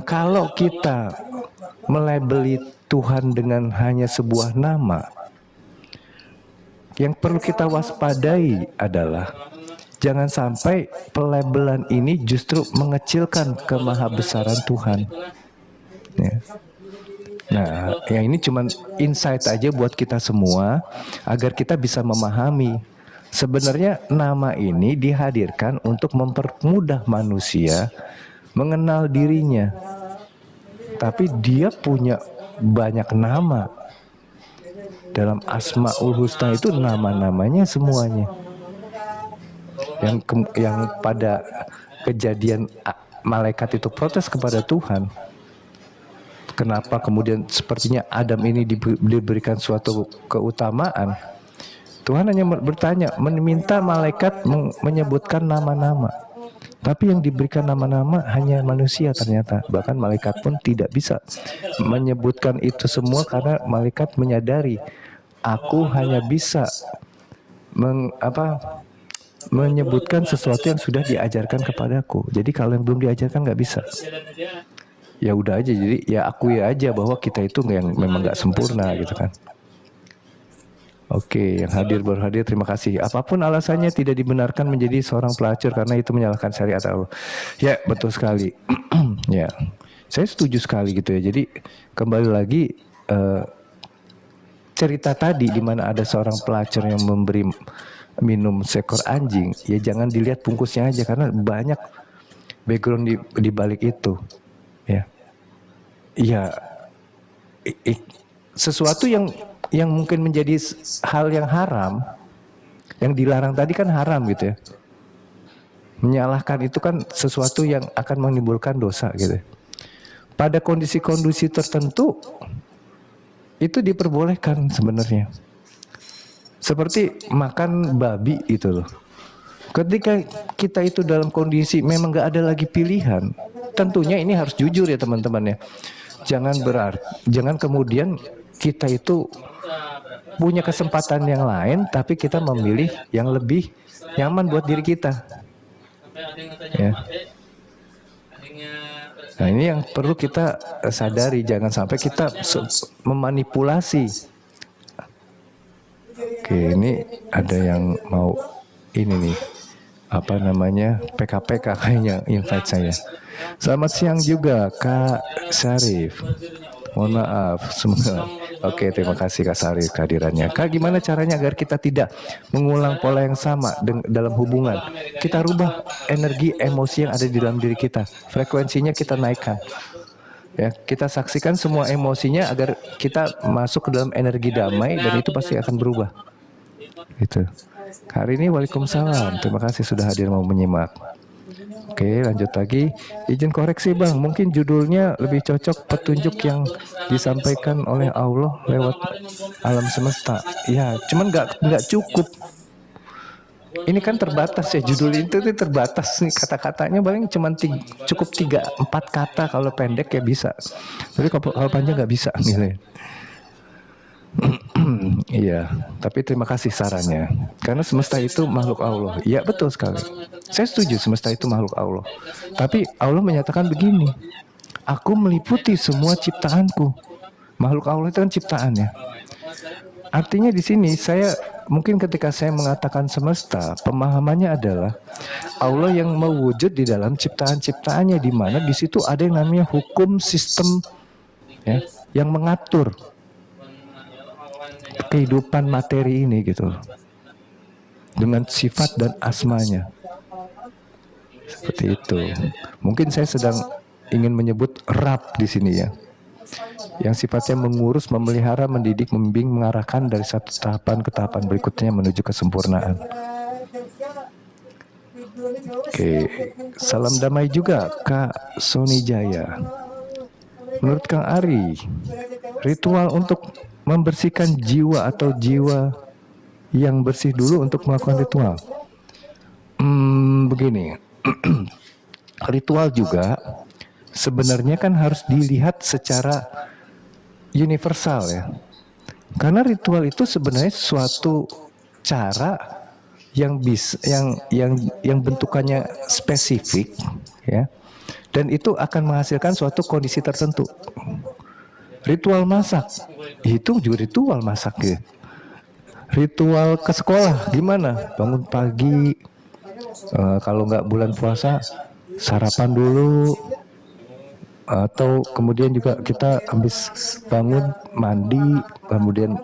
kalau kita melabeli Tuhan dengan hanya sebuah nama, yang perlu kita waspadai adalah jangan sampai pelabelan ini justru mengecilkan kemahabesaran Tuhan. Ya. Nah, yang ini cuma insight aja buat kita semua agar kita bisa memahami. Sebenarnya nama ini dihadirkan untuk mempermudah manusia mengenal dirinya. Tapi dia punya banyak nama. Dalam Asmaul Husna itu nama-namanya semuanya. Yang pada kejadian malaikat itu protes kepada Tuhan. Kenapa kemudian sepertinya Adam ini diberikan suatu keutamaan? Tuhan hanya bertanya, meminta malaikat menyebutkan nama-nama. Tapi yang diberikan nama-nama hanya manusia ternyata. Bahkan malaikat pun tidak bisa menyebutkan itu semua karena malaikat menyadari aku hanya bisa menyebutkan sesuatu yang sudah diajarkan kepadaku. Jadi kalau yang belum diajarkan nggak bisa. Ya udah aja, jadi ya akui aja bahwa kita itu yang memang nggak sempurna gitu kan. Oke, yang hadir baru hadir, terima kasih. Apapun alasannya tidak dibenarkan menjadi seorang pelacur karena itu menyalahkan syariat Allah. Ya, betul sekali. Ya, saya setuju sekali gitu ya. Jadi kembali lagi cerita tadi di mana ada seorang pelacur yang memberi minum seekor anjing, ya jangan dilihat bungkusnya aja karena banyak background di balik itu. Ya, ya, sesuatu yang mungkin menjadi hal yang haram, yang dilarang tadi kan haram gitu ya. Menyalahkan itu kan sesuatu yang akan menimbulkan dosa gitu. Pada kondisi-kondisi tertentu itu diperbolehkan sebenarnya. Seperti makan babi itu loh. Ketika kita itu dalam kondisi memang nggak ada lagi pilihan, tentunya ini harus jujur ya teman-teman ya. Jangan kemudian kita itu punya kesempatan yang lain, tapi kita memilih yang lebih nyaman buat diri kita. Ya. Nah ini yang perlu kita sadari, jangan sampai kita memanipulasi. Oke, ini ada yang mau ini nih, apa namanya, PKPK kayaknya invite saya. Selamat siang juga Kak Syarif. Mohon maaf semua. Oke, terima kasih Kak Syarif kehadirannya. Kak, gimana caranya agar kita tidak mengulang pola yang sama dalam hubungan? Kita rubah energi emosi yang ada di dalam diri kita. Frekuensinya kita naikkan. Ya, kita saksikan semua emosinya agar kita masuk ke dalam energi damai dan itu pasti akan berubah. Gitu. Hari ini Waalaikumsalam. Terima kasih sudah hadir mau menyimak. Oke, lanjut lagi. Izin koreksi Bang, mungkin judulnya lebih cocok petunjuk yang disampaikan oleh Allah lewat alam semesta. Ya, cuman nggak cukup. Ini kan terbatas ya, judul itu terbatas nih, kata-katanya paling cuman cukup 3-4 kata, kalau pendek ya bisa. Tapi kalau panjang nggak bisa gitu. Iya, tapi terima kasih sarannya. Karena semesta itu makhluk Allah. Iya, betul sekali. Saya setuju semesta itu makhluk Allah. Tapi Allah menyatakan begini, aku meliputi semua ciptaanku. Makhluk Allah itu kan ciptaannya. Artinya di sini saya mungkin ketika saya mengatakan semesta, pemahamannya adalah Allah yang mewujud di dalam ciptaan-ciptaannya, di mana di situ ada yang namanya hukum sistem ya, yang mengatur kehidupan materi ini gitu, dengan sifat dan asmanya. Seperti itu. Mungkin saya sedang ingin menyebut Rab di sini ya, yang sifatnya mengurus, memelihara, mendidik, membimbing, mengarahkan dari satu tahapan ke tahapan berikutnya menuju kesempurnaan. Oke, salam damai juga Kak Sony Jaya. Menurut Kang Ari, ritual untuk membersihkan jiwa atau jiwa yang bersih dulu untuk melakukan ritual. Begini, ritual juga sebenarnya kan harus dilihat secara universal ya. Karena ritual itu sebenarnya suatu cara yang yang bentukannya spesifik ya. Dan itu akan menghasilkan suatu kondisi tertentu. Ritual masak, itu juga ritual masak ya. Ritual ke sekolah, gimana? Bangun pagi, kalau nggak bulan puasa, sarapan dulu, atau kemudian juga kita habis bangun, mandi, kemudian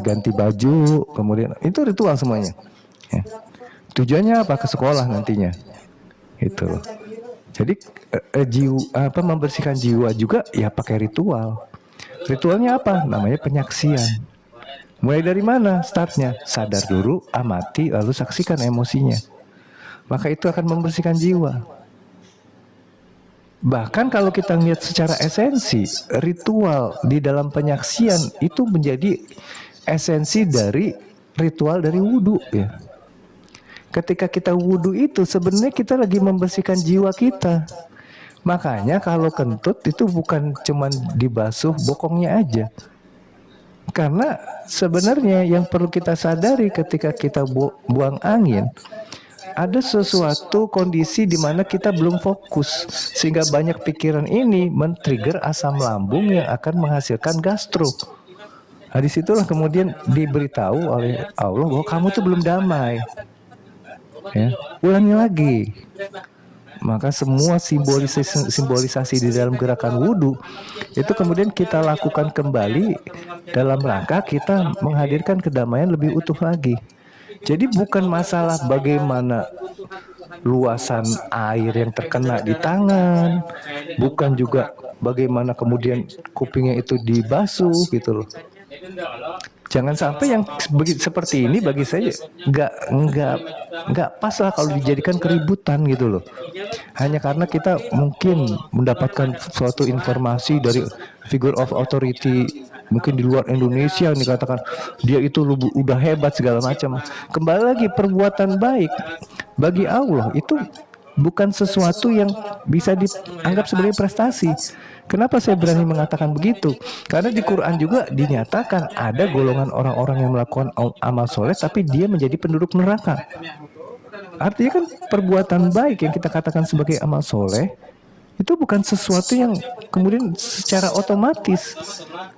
ganti baju, kemudian itu ritual semuanya. Ya. Tujuannya apa? Ke sekolah nantinya. Itu. Jadi membersihkan jiwa juga ya pakai ritual. Ritualnya apa? Namanya penyaksian. Mulai dari mana startnya? Sadar dulu, amati, lalu saksikan emosinya. Maka itu akan membersihkan jiwa. Bahkan kalau kita lihat secara esensi, ritual di dalam penyaksian itu menjadi esensi dari ritual dari wudhu ya. Ketika kita wudhu itu sebenarnya kita lagi membersihkan jiwa kita. Makanya kalau kentut itu bukan cuman dibasuh bokongnya aja. Karena sebenarnya yang perlu kita sadari ketika kita buang angin, ada sesuatu kondisi di mana kita belum fokus, sehingga banyak pikiran ini men-trigger asam lambung yang akan menghasilkan gastro. Nah, disitulah kemudian diberitahu oleh Allah bahwa kamu tuh belum damai. Ya, ulangi lagi. Maka semua simbolisasi di dalam gerakan wudhu itu kemudian kita lakukan kembali dalam rangka kita menghadirkan kedamaian lebih utuh lagi. Jadi bukan masalah bagaimana luasan air yang terkena di tangan, bukan juga bagaimana kemudian kupingnya itu dibasuh gitu loh. Jangan sampai yang seperti ini bagi saya nggak pas lah kalau dijadikan keributan gitu loh. Hanya karena kita mungkin mendapatkan suatu informasi dari figure of authority mungkin di luar Indonesia nih, katakan dia itu udah hebat segala macam. Kembali lagi, perbuatan baik bagi Allah itu bukan sesuatu yang bisa dianggap sebagai prestasi. Kenapa saya berani mengatakan begitu? Karena di Quran juga dinyatakan ada golongan orang-orang yang melakukan amal soleh tapi dia menjadi penduduk neraka. Artinya kan perbuatan baik yang kita katakan sebagai amal soleh itu bukan sesuatu yang kemudian secara otomatis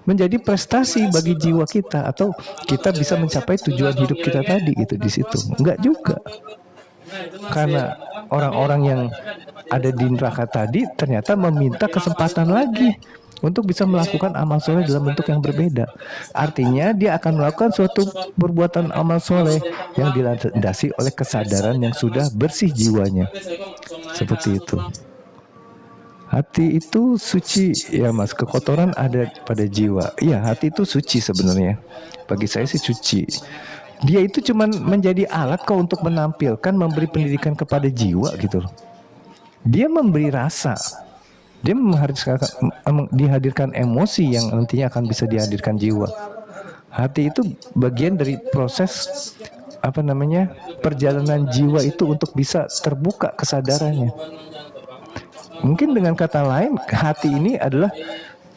menjadi prestasi bagi jiwa kita atau kita bisa mencapai tujuan hidup kita tadi itu di situ. Enggak juga. Karena orang-orang yang ada di neraka tadi ternyata meminta kesempatan lagi untuk bisa melakukan amal soleh dalam bentuk yang berbeda. Artinya dia akan melakukan suatu perbuatan amal soleh yang dilandasi oleh kesadaran yang sudah bersih jiwanya. Seperti itu. Hati itu suci, ya mas, kekotoran ada pada jiwa. Iya, hati itu suci sebenarnya. Bagi saya sih suci. Dia itu cuma menjadi alat kok untuk menampilkan, memberi pendidikan kepada jiwa gitu loh. Dia memberi rasa, dia dihadirkan emosi yang nantinya akan bisa dihadirkan jiwa. Hati itu bagian dari proses perjalanan jiwa itu untuk bisa terbuka kesadarannya. Mungkin dengan kata lain, hati ini adalah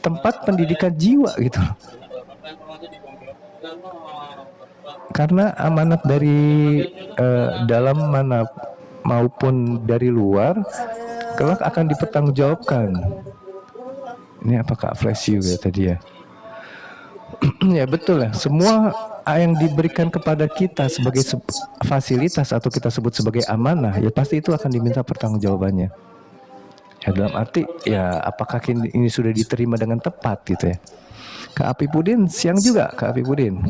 tempat pendidikan jiwa gitu loh. Karena amanat dari dalam mana maupun dari luar kelak akan dipertanggungjawabkan. Ini apakah flash you ya tadi ya? Ya betul ya. Semua yang diberikan kepada kita sebagai fasilitas atau kita sebut sebagai amanah, ya pasti itu akan diminta pertanggungjawabannya. Ya dalam arti ya apakah ini sudah diterima dengan tepat gitu ya. Kak Apipudin siang juga Kak Apipudin.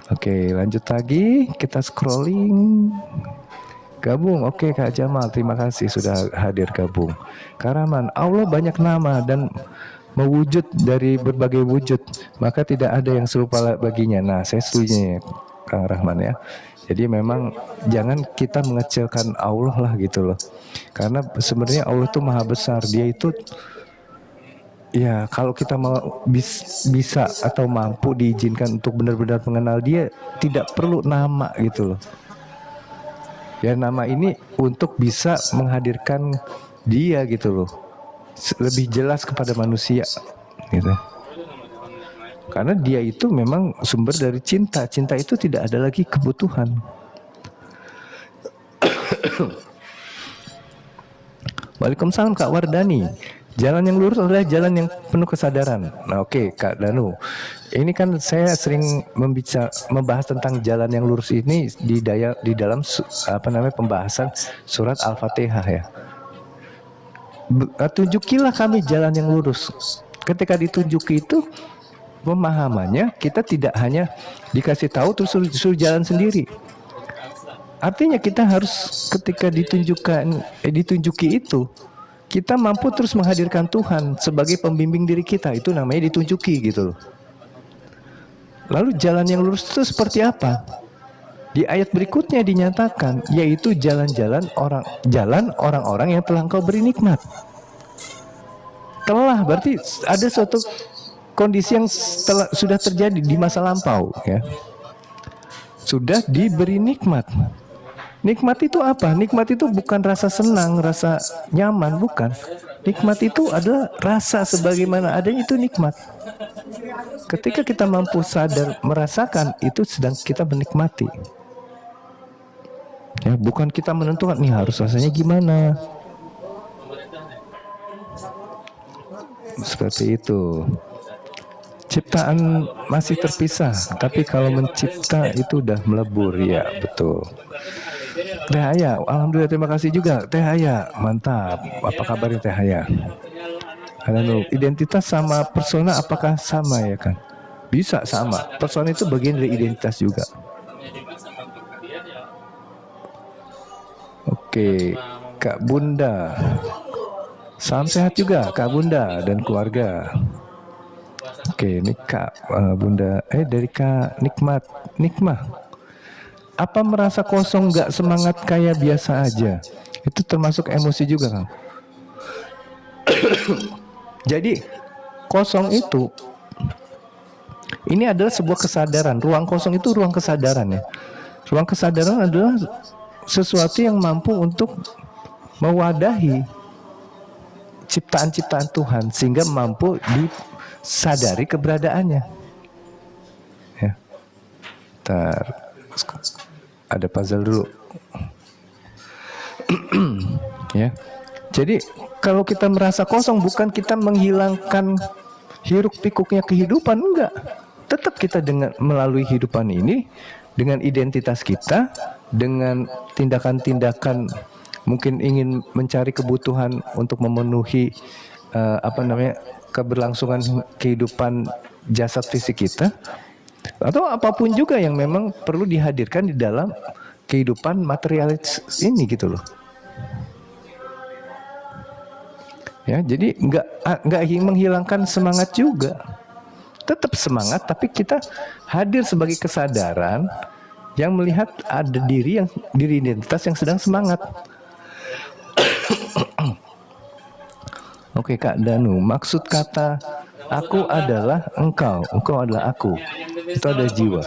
Oke, lanjut lagi, kita scrolling. Gabung, oke Kak Jamal, terima kasih sudah hadir gabung. Karaman, Allah banyak nama dan mewujud dari berbagai wujud, maka tidak ada yang serupa baginya. Nah, saya setuju ya, Kang Rahman ya. Jadi memang jangan kita mengecilkan Allah lah gitu loh. Karena sebenarnya Allah itu maha besar, dia itu ya kalau kita mau bisa atau mampu diizinkan untuk benar-benar mengenal dia, tidak perlu nama gitu loh. Ya nama ini untuk bisa menghadirkan dia gitu loh, lebih jelas kepada manusia gitu. Karena dia itu memang sumber dari cinta. Cinta itu tidak ada lagi kebutuhan. Waalaikumsalam Kak Wardani. Jalan yang lurus adalah jalan yang penuh kesadaran. Nah, oke, Kak Danu. Ini kan saya sering membahas tentang jalan yang lurus ini di dalam pembahasan surat Al-Fatihah ya. Tunjukilah kami jalan yang lurus. Ketika ditunjuki itu pemahamannya kita tidak hanya dikasih tahu terus suruh jalan sendiri. Artinya kita harus ketika ditunjuki itu kita mampu terus menghadirkan Tuhan sebagai pembimbing diri kita. Itu namanya ditunjuki gitu loh. Lalu jalan yang lurus itu seperti apa? Di ayat berikutnya dinyatakan, yaitu jalan orang-orang yang telah engkau beri nikmat. Telah berarti ada suatu kondisi yang sudah terjadi di masa lampau ya. sudah diberi nikmat. Nikmat itu apa? Nikmat itu bukan rasa senang, rasa nyaman, bukan. Nikmat itu adalah rasa sebagaimana adanya, itu nikmat. Ketika kita mampu sadar merasakan, itu sedang kita menikmati. Ya, bukan kita menentukan nih harus rasanya gimana. Seperti itu. Ciptaan masih terpisah, tapi kalau mencipta itu udah melebur, ya betul. Teh Haya, alhamdulillah, terima kasih juga Teh Haya, mantap. Apa kabarnya Teh Haya? Halo, identitas sama persona apakah sama ya kan? Bisa sama. Persona itu bagian dari identitas juga. Oke, Kak Bunda. Salam sehat juga Kak Bunda dan keluarga. Oke, ini Kak Bunda, dari Kak Nikmah. Apa merasa kosong gak semangat kayak biasa aja? Itu termasuk emosi juga Kang. Jadi kosong itu, ini adalah sebuah kesadaran. Ruang kosong itu ruang kesadaran ya. Ruang kesadaran adalah sesuatu yang mampu untuk mewadahi ciptaan-ciptaan Tuhan sehingga mampu disadari keberadaannya. Ya. Ada puzzle dulu. Ya. Jadi kalau kita merasa kosong, bukan kita menghilangkan hiruk pikuknya kehidupan, enggak. Tetap kita dengan melalui hidupan ini, dengan identitas kita, dengan tindakan-tindakan mungkin ingin mencari kebutuhan untuk memenuhi keberlangsungan kehidupan jasad fisik kita, atau apapun juga yang memang perlu dihadirkan di dalam kehidupan materialis ini gitu loh. Ya, jadi nggak menghilangkan semangat juga, tetap semangat, tapi kita hadir sebagai kesadaran yang melihat ada diri identitas yang sedang semangat. Oke Kak Danu, maksud kata aku adalah engkau adalah aku, itu ada jiwa.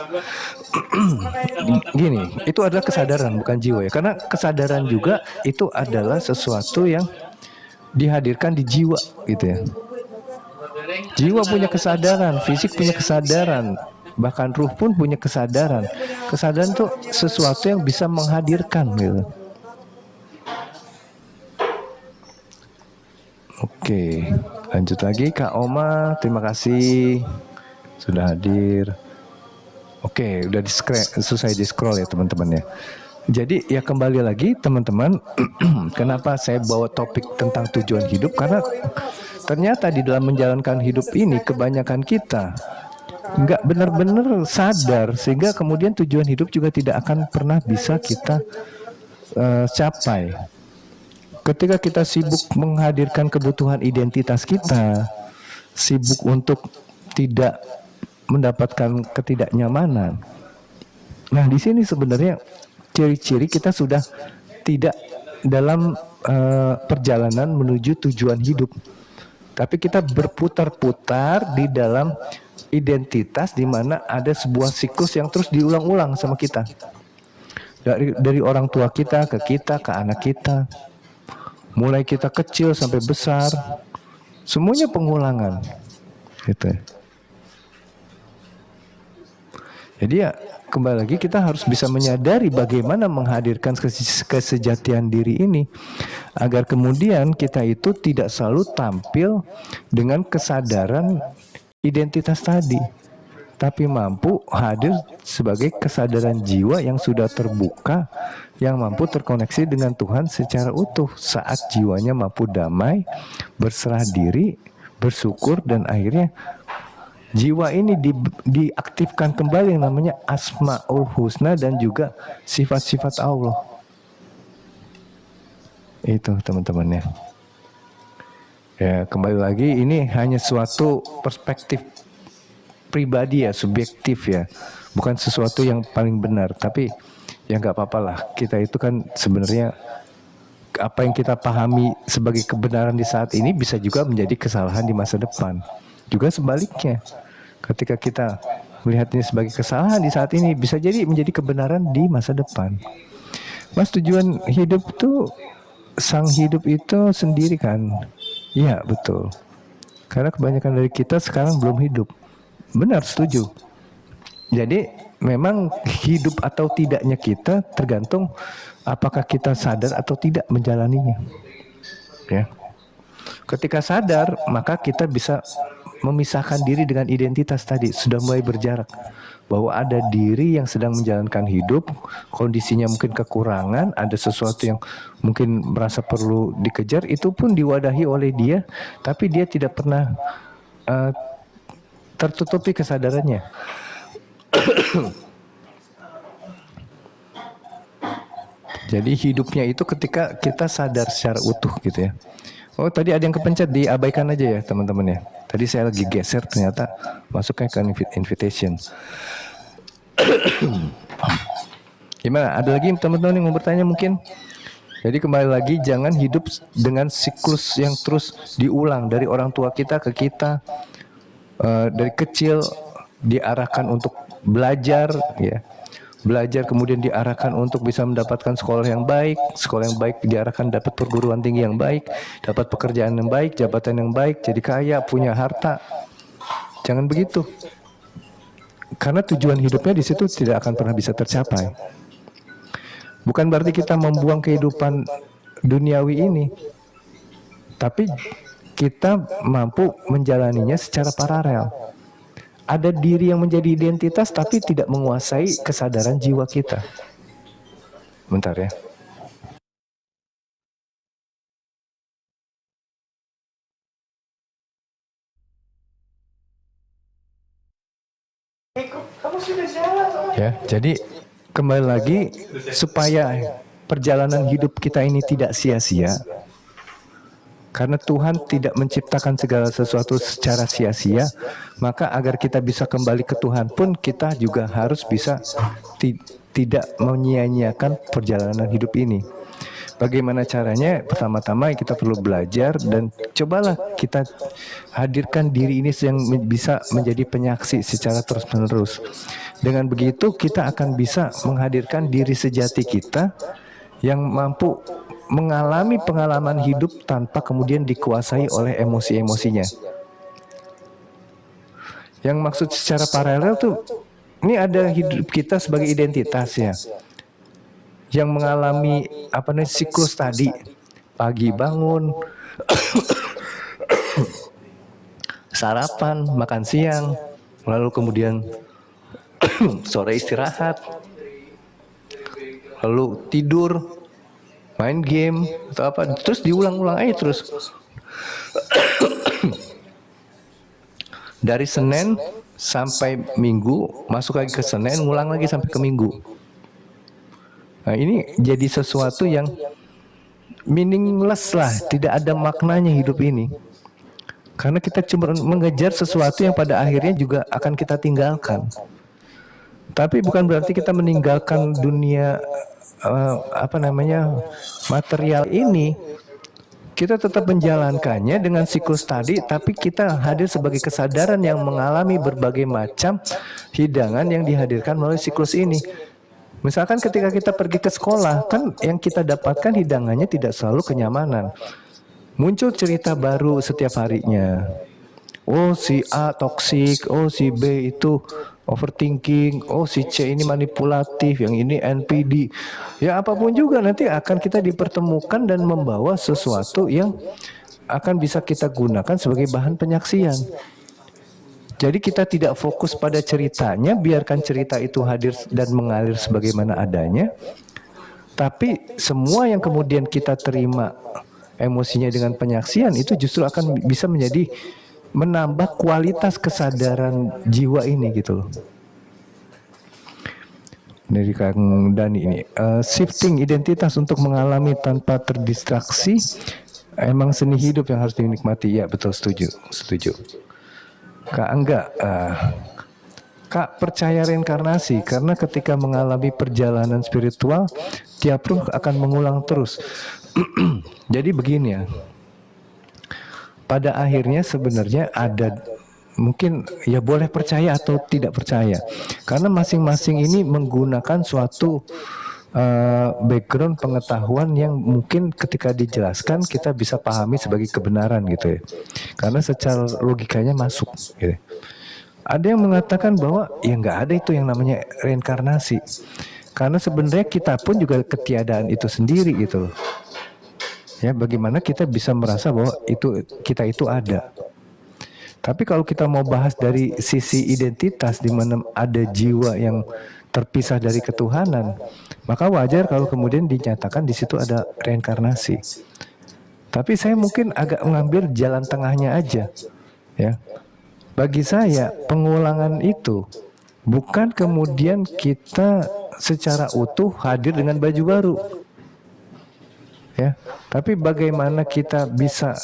Gini, itu adalah kesadaran bukan jiwa ya, karena kesadaran juga itu adalah sesuatu yang dihadirkan di jiwa gitu ya. Jiwa punya kesadaran, fisik punya kesadaran, bahkan ruh pun punya kesadaran. Kesadaran itu sesuatu yang bisa menghadirkan gitu. Oke, lanjut lagi Kak Oma, terima kasih sudah hadir. Oke, udah selesai di scroll ya teman-teman ya. Jadi ya kembali lagi teman-teman, kenapa saya bawa topik tentang tujuan hidup, karena ternyata di dalam menjalankan hidup ini kebanyakan kita nggak benar-benar sadar, sehingga kemudian tujuan hidup juga tidak akan pernah bisa kita capai. Ketika kita sibuk menghadirkan kebutuhan identitas kita, sibuk untuk tidak mendapatkan ketidaknyamanan. Nah, di sini sebenarnya ciri-ciri kita sudah tidak dalam perjalanan menuju tujuan hidup, tapi kita berputar-putar di dalam identitas di mana ada sebuah siklus yang terus diulang-ulang sama kita, dari orang tua kita, ke anak kita, mulai kita kecil sampai besar, semuanya pengulangan gitu. Jadi ya kembali lagi kita harus bisa menyadari bagaimana menghadirkan kesejatian diri ini, agar kemudian kita itu tidak selalu tampil dengan kesadaran identitas tadi, tapi mampu hadir sebagai kesadaran jiwa yang sudah terbuka, yang mampu terkoneksi dengan Tuhan secara utuh saat jiwanya mampu damai, berserah diri, bersyukur, dan akhirnya jiwa ini diaktifkan kembali yang namanya Asmaul Husna dan juga sifat-sifat Allah. Itu teman-teman ya. Ya kembali lagi, ini hanya suatu perspektif pribadi ya, subjektif ya, bukan sesuatu yang paling benar. Tapi ya nggak apa-apa lah, kita itu kan sebenarnya apa yang kita pahami sebagai kebenaran di saat ini bisa juga menjadi kesalahan di masa depan. Juga sebaliknya, ketika kita melihat ini sebagai kesalahan di saat ini, bisa jadi menjadi kebenaran di masa depan. Mas, tujuan hidup tuh, sang hidup itu sendiri kan? Iya, betul. Karena kebanyakan dari kita sekarang belum hidup. Benar, setuju. Jadi memang hidup atau tidaknya kita tergantung apakah kita sadar atau tidak menjalaninya. Ya. Ketika sadar, maka kita bisa memisahkan diri dengan identitas tadi, sudah mulai berjarak. Bahwa ada diri yang sedang menjalankan hidup, kondisinya mungkin kekurangan, ada sesuatu yang mungkin merasa perlu dikejar, itu pun diwadahi oleh dia, tapi dia tidak pernah tertutupi kesadarannya. Jadi hidupnya itu ketika kita sadar secara utuh gitu ya. Oh, tadi ada yang kepencet, diabaikan aja ya teman-teman ya. Tadi saya lagi geser, ternyata masuknya ke invitation. Gimana? Ada lagi teman-teman yang mau bertanya mungkin? Jadi kembali lagi, jangan hidup dengan siklus yang terus diulang dari orang tua kita ke kita. Dari kecil diarahkan untuk belajar, ya. Belajar kemudian diarahkan untuk bisa mendapatkan sekolah yang baik diarahkan dapat perguruan tinggi yang baik, dapat pekerjaan yang baik, jabatan yang baik, jadi kaya, punya harta. Jangan begitu. Karena tujuan hidupnya di situ tidak akan pernah bisa tercapai. Bukan berarti kita membuang kehidupan duniawi ini, tapi kita mampu menjalaninya secara paralel. Ada diri yang menjadi identitas tapi tidak menguasai kesadaran jiwa kita. Bentar ya. Ya, jadi kembali lagi, supaya perjalanan hidup kita ini tidak sia-sia, karena Tuhan tidak menciptakan segala sesuatu secara sia-sia, maka agar kita bisa kembali ke Tuhan pun kita juga harus bisa tidak menyia-nyiakan perjalanan hidup ini. Bagaimana caranya? Pertama-tama kita perlu belajar dan cobalah kita hadirkan diri ini yang bisa menjadi penyaksi secara terus-menerus. Dengan begitu kita akan bisa menghadirkan diri sejati kita yang mampu mengalami pengalaman hidup tanpa kemudian dikuasai oleh emosi-emosinya. Yang maksud secara paralel tuh, ini ada hidup kita sebagai identitas ya, yang mengalami siklus tadi, pagi bangun, sarapan, makan siang, lalu kemudian sore istirahat, lalu tidur, main game atau apa, terus diulang-ulang aja terus. Dari Senin sampai Minggu, masuk lagi ke Senin, ngulang lagi sampai ke Minggu. Nah, ini jadi sesuatu yang meaningless lah, tidak ada maknanya hidup ini. Karena kita cuma mengejar sesuatu yang pada akhirnya juga akan kita tinggalkan. Tapi bukan berarti kita meninggalkan dunia material ini. Kita tetap menjalankannya dengan siklus tadi, tapi kita hadir sebagai kesadaran yang mengalami berbagai macam hidangan yang dihadirkan melalui siklus ini. Misalkan ketika kita pergi ke sekolah, kan yang kita dapatkan hidangannya tidak selalu kenyamanan. Muncul cerita baru setiap harinya. Oh, si A toksik, oh si B itu overthinking, oh si C ini manipulatif, yang ini NPD. Ya apapun juga nanti akan kita dipertemukan dan membawa sesuatu yang akan bisa kita gunakan sebagai bahan penyaksian. Jadi kita tidak fokus pada ceritanya, biarkan cerita itu hadir dan mengalir sebagaimana adanya. Tapi semua yang kemudian kita terima emosinya dengan penyaksian itu justru akan bisa menjadi menambah kualitas kesadaran jiwa ini gitu loh. Dari Kang Dani ini, shifting identitas untuk mengalami tanpa terdistraksi, emang seni hidup yang harus dinikmati. Ya betul, setuju. Kak enggak, Kak percaya reinkarnasi, karena ketika mengalami perjalanan spiritual, tiap ruh akan mengulang terus. Jadi begini ya, pada akhirnya sebenarnya ada mungkin ya boleh percaya atau tidak percaya, karena masing-masing ini menggunakan suatu background pengetahuan yang mungkin ketika dijelaskan kita bisa pahami sebagai kebenaran gitu ya, karena secara logikanya masuk gitu. Ada yang mengatakan bahwa ya nggak ada itu yang namanya reinkarnasi, karena sebenarnya kita pun juga ketiadaan itu sendiri gitu loh. Ya, bagaimana kita bisa merasa bahwa itu kita itu ada. Tapi kalau kita mau bahas dari sisi identitas di mana ada jiwa yang terpisah dari ketuhanan, maka wajar kalau kemudian dinyatakan di situ ada reinkarnasi. Tapi saya mungkin agak mengambil jalan tengahnya aja, ya. Bagi saya pengulangan itu bukan kemudian kita secara utuh hadir dengan baju baru, ya. Tapi bagaimana kita bisa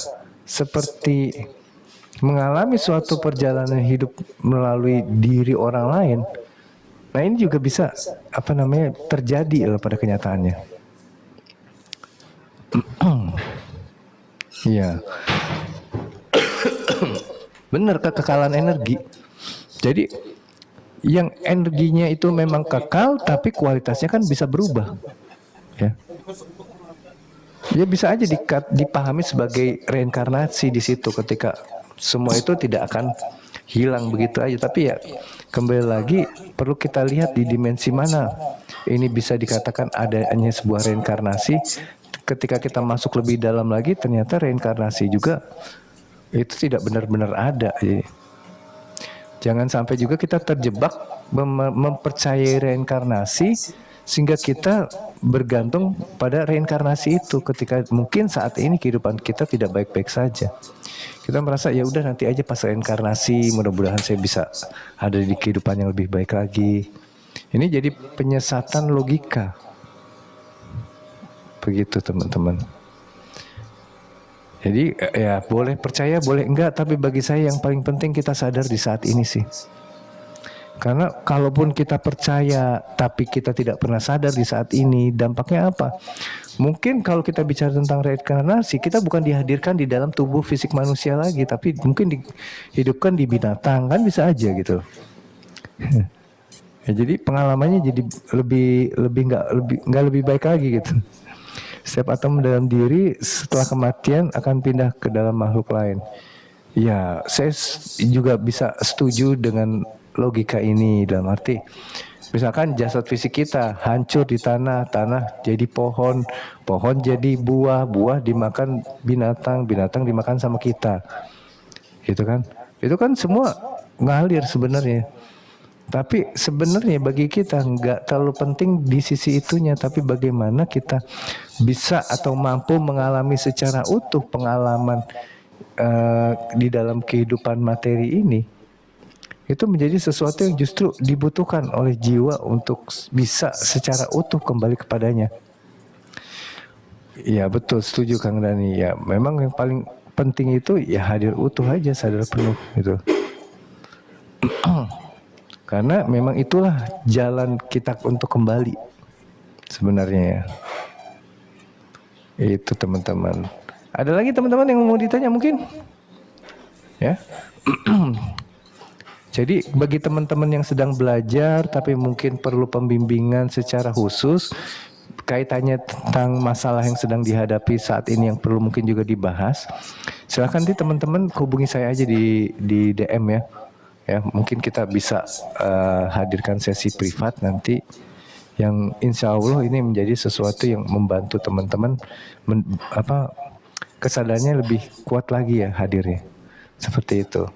seperti mengalami suatu perjalanan hidup melalui diri orang lain. Nah, ini juga bisa terjadi pada kenyataannya. Iya. Benar, kekekalan energi. Jadi yang energinya itu memang kekal tapi kualitasnya kan bisa berubah. Ya. Ya bisa aja dipahami sebagai reinkarnasi di situ ketika semua itu tidak akan hilang begitu aja. Tapi ya kembali lagi perlu kita lihat di dimensi mana ini bisa dikatakan adanya sebuah reinkarnasi. Ketika kita masuk lebih dalam lagi ternyata reinkarnasi juga itu tidak benar-benar ada. Jadi, jangan sampai juga kita terjebak mempercayai reinkarnasi sehingga kita bergantung pada reinkarnasi itu ketika mungkin saat ini kehidupan kita tidak baik-baik saja. Kita merasa ya udah nanti aja pas reinkarnasi, mudah-mudahan saya bisa ada di kehidupan yang lebih baik lagi. Ini jadi penyesatan logika. Begitu teman-teman. Jadi ya boleh percaya, boleh enggak, tapi bagi saya yang paling penting kita sadar di saat ini sih. Karena kalaupun kita percaya tapi kita tidak pernah sadar di saat ini, dampaknya apa? Mungkin kalau kita bicara tentang reinkarnasi, kita bukan dihadirkan di dalam tubuh fisik manusia lagi, tapi mungkin dihidupkan di binatang, kan bisa aja gitu. Ya, jadi pengalamannya jadi lebih lebih baik lagi gitu. Setiap atom dalam diri setelah kematian akan pindah ke dalam makhluk lain. Ya, saya juga bisa setuju dengan logika ini dalam arti misalkan jasad fisik kita hancur di tanah, tanah jadi pohon, pohon jadi buah, buah dimakan binatang, binatang dimakan sama kita. Gitu kan? Itu kan semua ngalir sebenarnya. Tapi sebenarnya bagi kita nggak terlalu penting di sisi itunya, tapi bagaimana kita bisa atau mampu mengalami secara utuh pengalaman di dalam kehidupan materi ini, itu menjadi sesuatu yang justru dibutuhkan oleh jiwa untuk bisa secara utuh kembali kepadanya. Ya betul, setuju Kang Dani. Ya memang yang paling penting itu ya hadir utuh aja, sadar penuh gitu. Karena memang itulah jalan kita untuk kembali sebenarnya ya. Itu teman-teman. Ada lagi teman-teman yang mau ditanya mungkin? Ya. Jadi bagi teman-teman yang sedang belajar tapi mungkin perlu pembimbingan secara khusus kaitannya tentang masalah yang sedang dihadapi saat ini yang perlu mungkin juga dibahas, silakan nanti teman-teman hubungi saya aja di DM ya. Ya, mungkin kita bisa hadirkan sesi privat nanti yang insya Allah ini menjadi sesuatu yang membantu teman-teman kesadarannya lebih kuat lagi ya hadirnya. Seperti itu.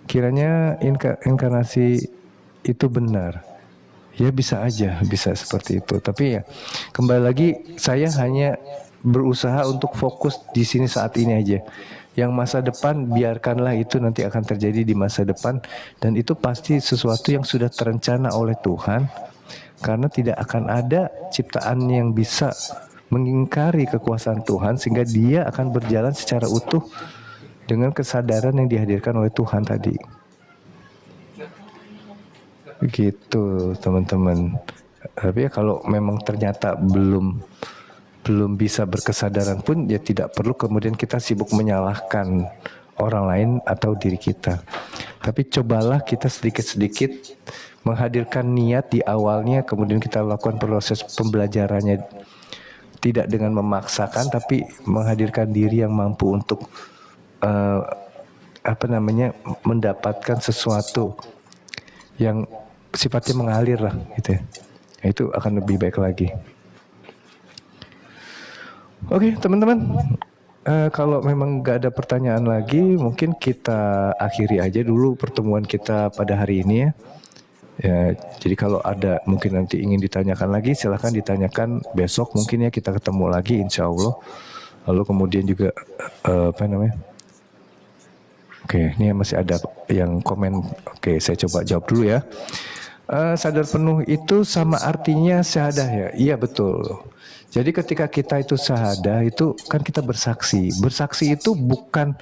Kiranya inkarnasi itu benar. Ya bisa aja, bisa seperti itu. Tapi ya kembali lagi saya hanya berusaha untuk fokus di sini saat ini aja. Yang masa depan biarkanlah itu nanti akan terjadi di masa depan dan itu pasti sesuatu yang sudah terencana oleh Tuhan karena tidak akan ada ciptaan yang bisa mengingkari kekuasaan Tuhan sehingga dia akan berjalan secara utuh dengan kesadaran yang dihadirkan oleh Tuhan tadi. Begitu teman-teman. Tapi ya kalau memang ternyata belum bisa berkesadaran pun ya tidak perlu kemudian kita sibuk menyalahkan orang lain atau diri kita. Tapi cobalah kita sedikit-sedikit menghadirkan niat di awalnya, kemudian kita lakukan proses pembelajarannya tidak dengan memaksakan, tapi menghadirkan diri yang mampu untuk mendapatkan sesuatu yang sifatnya mengalir lah gitu ya. Itu akan lebih baik lagi. Oke teman-teman, kalau memang nggak ada pertanyaan lagi, mungkin kita akhiri aja dulu pertemuan kita pada hari ini ya. Ya, jadi kalau ada mungkin nanti ingin ditanyakan lagi, silahkan ditanyakan besok mungkin ya, kita ketemu lagi insya Allah. Lalu kemudian juga Oke, ini masih ada yang komen. Oke, saya coba jawab dulu ya. Sadar penuh itu sama artinya syahadah ya? Iya betul. Jadi ketika kita itu syahadah itu kan kita bersaksi. Bersaksi itu bukan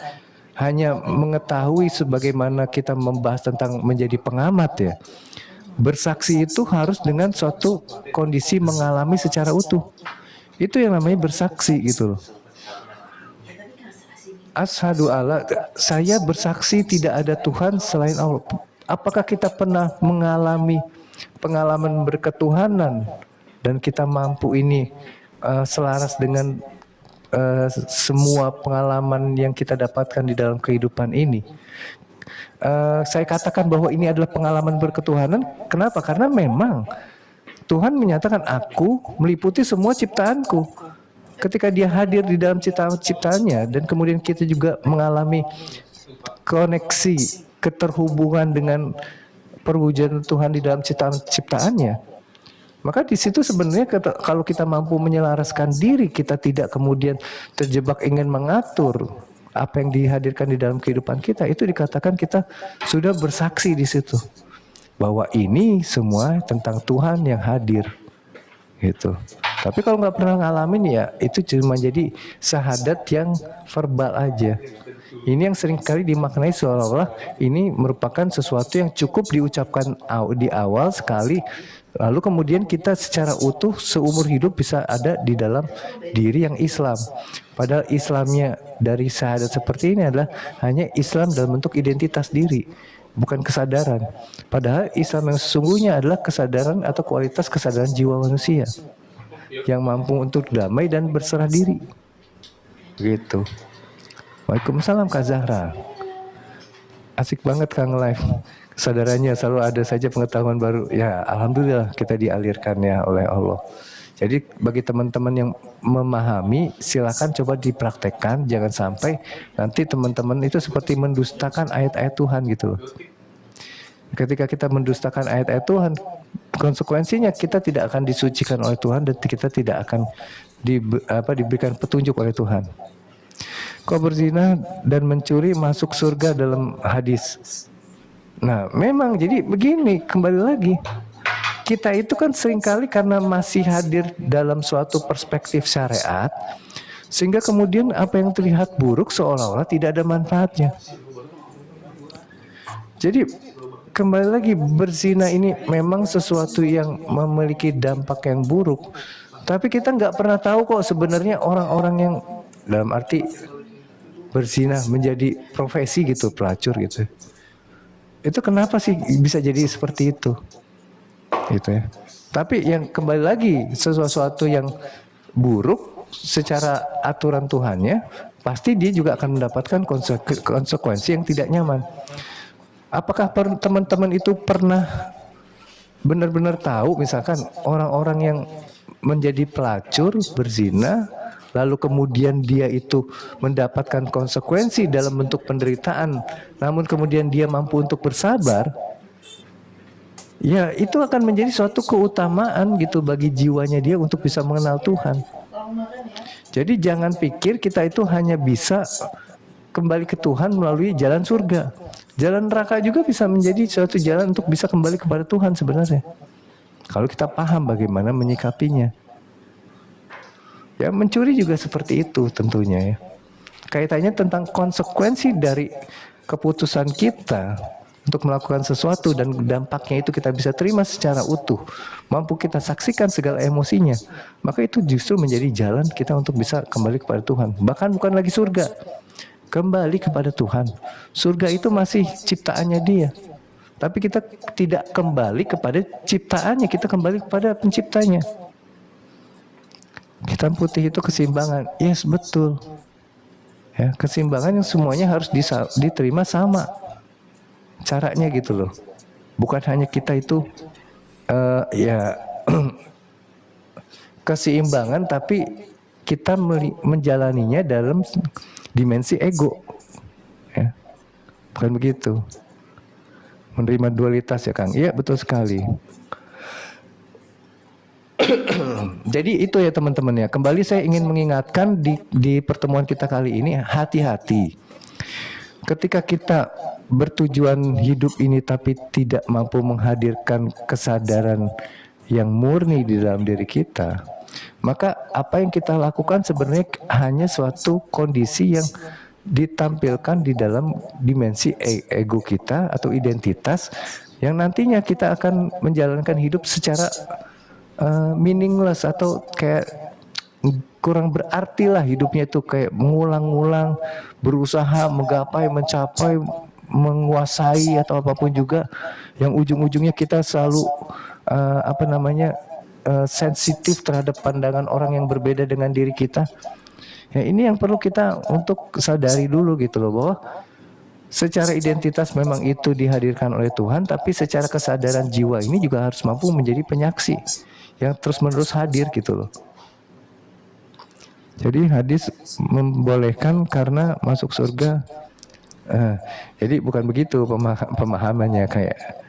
hanya mengetahui sebagaimana kita membahas tentang menjadi pengamat ya. Bersaksi itu harus dengan suatu kondisi mengalami secara utuh. Itu yang namanya bersaksi gitu loh. Asyhadu alla, saya bersaksi tidak ada Tuhan selain Allah. Apakah kita pernah mengalami pengalaman berketuhanan dan kita mampu ini selaras dengan semua pengalaman yang kita dapatkan di dalam kehidupan ini? Saya katakan bahwa ini adalah pengalaman berketuhanan. Kenapa? Karena memang Tuhan menyatakan aku meliputi semua ciptaanku. Ketika dia hadir di dalam ciptaannya dan kemudian kita juga mengalami koneksi, keterhubungan dengan perwujudan Tuhan di dalam ciptaannya, maka di situ sebenarnya kalau kita mampu menyelaraskan diri, kita tidak kemudian terjebak ingin mengatur apa yang dihadirkan di dalam kehidupan kita, itu dikatakan kita sudah bersaksi di situ bahwa ini semua tentang Tuhan yang hadir gitu. Tapi kalau nggak pernah ngalamin ya itu cuma jadi syahadat yang verbal aja. Ini yang seringkali dimaknai seolah-olah ini merupakan sesuatu yang cukup diucapkan di awal sekali, lalu kemudian kita secara utuh seumur hidup bisa ada di dalam diri yang Islam. Padahal Islamnya dari syahadat seperti ini adalah hanya Islam dalam bentuk identitas diri, bukan kesadaran. Padahal Islam yang sesungguhnya adalah kesadaran atau kualitas kesadaran jiwa manusia yang mampu untuk damai dan berserah diri. Begitu. Waalaikumsalam Kak Zahra. Asik banget Kang live. Kesadarannya selalu ada saja pengetahuan baru. Ya, alhamdulillah kita dialirkan ya oleh Allah. Jadi bagi teman-teman yang memahami, silakan coba dipraktekkan, jangan sampai nanti teman-teman itu seperti mendustakan ayat-ayat Tuhan gitu loh. Ketika kita mendustakan ayat-ayat Tuhan, konsekuensinya kita tidak akan disucikan oleh Tuhan dan kita tidak akan diberikan petunjuk oleh Tuhan. Kau berzina dan mencuri masuk surga dalam hadis. Nah, memang jadi begini, kembali lagi. Kita itu kan seringkali karena masih hadir dalam suatu perspektif syariat, sehingga kemudian apa yang terlihat buruk seolah-olah tidak ada manfaatnya. Jadi kembali lagi, berzina ini memang sesuatu yang memiliki dampak yang buruk. Tapi kita nggak pernah tahu kok sebenarnya orang-orang yang dalam arti berzina menjadi profesi gitu, pelacur gitu. Itu kenapa sih bisa jadi seperti itu? Gitu ya. Tapi yang kembali lagi, sesuatu yang buruk secara aturan Tuhannya, pasti dia juga akan mendapatkan konsekuensi yang tidak nyaman. Apakah teman-teman itu pernah benar-benar tahu misalkan orang-orang yang menjadi pelacur, berzina, lalu kemudian dia itu mendapatkan konsekuensi dalam bentuk penderitaan, namun kemudian dia mampu untuk bersabar, ya itu akan menjadi suatu keutamaan gitu bagi jiwanya dia untuk bisa mengenal Tuhan. Jadi jangan pikir kita itu hanya bisa kembali ke Tuhan melalui jalan surga. Jalan neraka juga bisa menjadi suatu jalan untuk bisa kembali kepada Tuhan sebenarnya. Kalau kita paham bagaimana menyikapinya. Ya mencuri juga seperti itu tentunya ya. Kaitannya tentang konsekuensi dari keputusan kita untuk melakukan sesuatu dan dampaknya itu kita bisa terima secara utuh. Mampu kita saksikan segala emosinya. Maka itu justru menjadi jalan kita untuk bisa kembali kepada Tuhan. Bahkan bukan lagi surga. kembali kepada Tuhan. Surga itu masih ciptaannya Dia. Tapi kita tidak kembali kepada ciptaannya, kita kembali kepada penciptanya. Hitam putih itu keseimbangan. Yes, betul. Ya, keseimbangan yang semuanya harus diterima sama. Caranya gitu loh. Bukan hanya kita itu ya keseimbangan, tapi kita menjalaninya dalam dimensi ego. Ya. Bukan begitu. Menerima dualitas ya Kang. Iya betul sekali. Jadi itu ya teman-teman ya. Kembali saya ingin mengingatkan di pertemuan kita kali ini, hati-hati. Ketika kita bertujuan hidup ini tapi tidak mampu menghadirkan kesadaran yang murni di dalam diri kita, maka apa yang kita lakukan sebenarnya hanya suatu kondisi yang ditampilkan di dalam dimensi ego kita atau identitas yang nantinya kita akan menjalankan hidup secara meaningless atau kayak kurang berarti lah hidupnya itu, kayak mengulang-ulang, berusaha menggapai, mencapai, menguasai atau apapun juga yang ujung-ujungnya kita selalu sensitif terhadap pandangan orang yang berbeda dengan diri kita. Ya, ini yang perlu kita untuk sadari dulu gitu loh, bahwa secara identitas memang itu dihadirkan oleh Tuhan, tapi secara kesadaran jiwa ini juga harus mampu menjadi penyaksi yang terus-menerus hadir gitu loh. Jadi hadis membolehkan karena masuk surga. Jadi bukan begitu pemahamannya kayak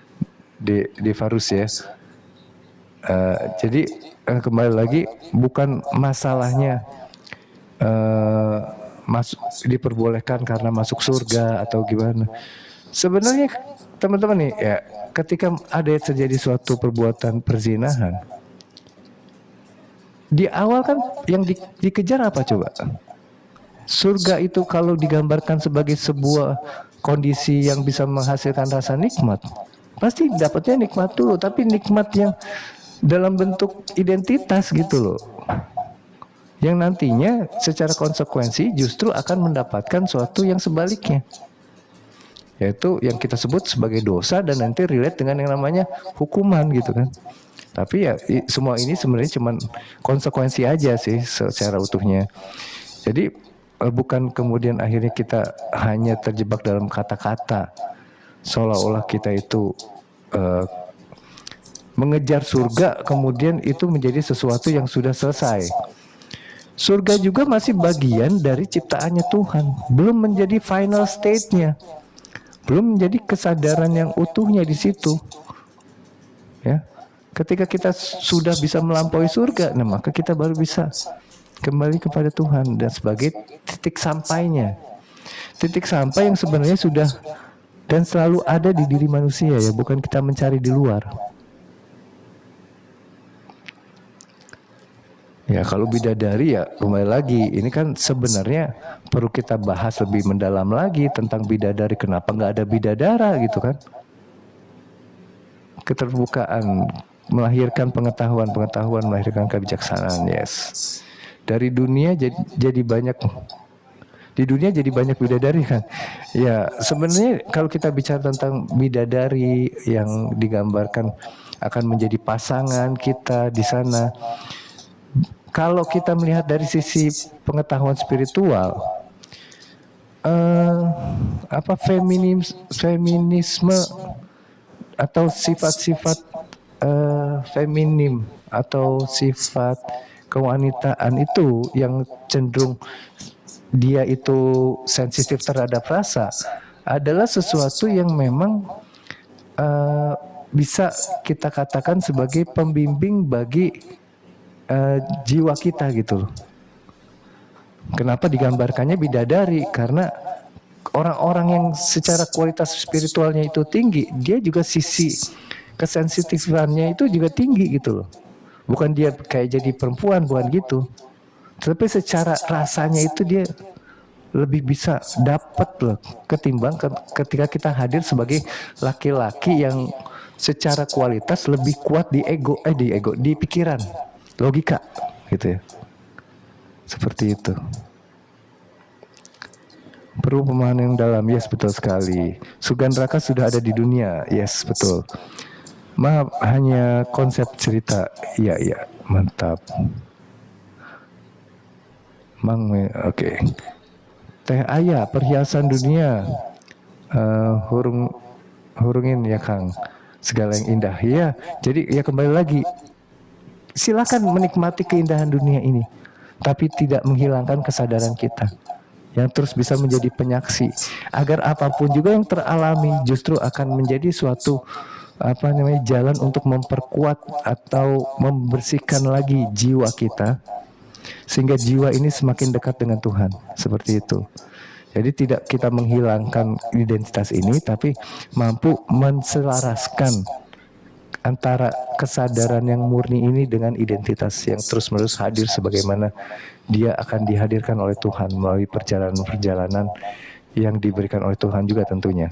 di Farus ya. Jadi kembali lagi, bukan masalahnya diperbolehkan karena masuk surga atau gimana. Sebenarnya teman-teman nih ya, ketika ada terjadi suatu perbuatan perzinahan, di awal kan yang dikejar apa coba? Surga itu kalau digambarkan sebagai sebuah kondisi yang bisa menghasilkan rasa nikmat, pasti dapatnya nikmat dulu, tapi nikmat yang dalam bentuk identitas gitu loh, yang nantinya secara konsekuensi justru akan mendapatkan suatu yang sebaliknya, yaitu yang kita sebut sebagai dosa dan nanti relate dengan yang namanya hukuman gitu kan. Tapi ya semua ini sebenarnya cuma konsekuensi aja sih secara utuhnya. Jadi bukan kemudian akhirnya kita hanya terjebak dalam kata-kata seolah-olah kita itu mengejar surga, kemudian itu menjadi sesuatu yang sudah selesai. Surga juga masih bagian dari ciptaannya Tuhan, belum menjadi final state-nya, belum menjadi kesadaran yang utuhnya di situ. Ya, ketika kita sudah bisa melampaui surga, nah maka kita baru bisa kembali kepada Tuhan dan sebagai titik sampainya, titik sampai yang sebenarnya sudah dan selalu ada di diri manusia ya, bukan kita mencari di luar. Ya kalau bidadari ya kembali lagi, ini kan sebenarnya perlu kita bahas lebih mendalam lagi tentang bidadari. Kenapa nggak ada bidadara gitu kan? Keterbukaan melahirkan pengetahuan melahirkan kebijaksanaan. Yes. Dari dunia jadi banyak, di dunia jadi banyak bidadari kan? Ya sebenarnya kalau kita bicara tentang bidadari yang digambarkan akan menjadi pasangan kita di sana. Kalau kita melihat dari sisi pengetahuan spiritual, feminisme atau sifat-sifat feminim atau sifat kewanitaan itu yang cenderung dia itu sensitif terhadap rasa adalah sesuatu yang memang bisa kita katakan sebagai pembimbing bagi jiwa kita gitu loh. Kenapa digambarkannya bidadari? Karena orang-orang yang secara kualitas spiritualnya itu tinggi, dia juga sisi kesensitifannya itu juga tinggi gitu loh. Bukan dia kayak jadi perempuan, bukan gitu. Tapi secara rasanya itu dia lebih bisa dapat loh ketimbang ketika kita hadir sebagai laki-laki yang secara kualitas lebih kuat di pikiran, logika gitu ya. Seperti itu. Perlu pemahaman yang dalam. Yes, betul sekali. Surga neraka sudah ada di dunia. Yes, betul. Maaf, hanya konsep cerita. Iya, iya, mantap. Oke. Teh Ayah, perhiasan dunia. Hurungin ya Kang. Segala yang indah. Iya, jadi ya kembali lagi. Silakan menikmati keindahan dunia ini, tapi tidak menghilangkan kesadaran kita yang terus bisa menjadi penyaksi agar apapun juga yang teralami justru akan menjadi suatu jalan untuk memperkuat atau membersihkan lagi jiwa kita sehingga jiwa ini semakin dekat dengan Tuhan, seperti itu. Jadi tidak kita menghilangkan identitas ini, tapi mampu menselaraskan antara kesadaran yang murni ini dengan identitas yang terus-menerus hadir sebagaimana dia akan dihadirkan oleh Tuhan melalui perjalanan-perjalanan yang diberikan oleh Tuhan juga tentunya.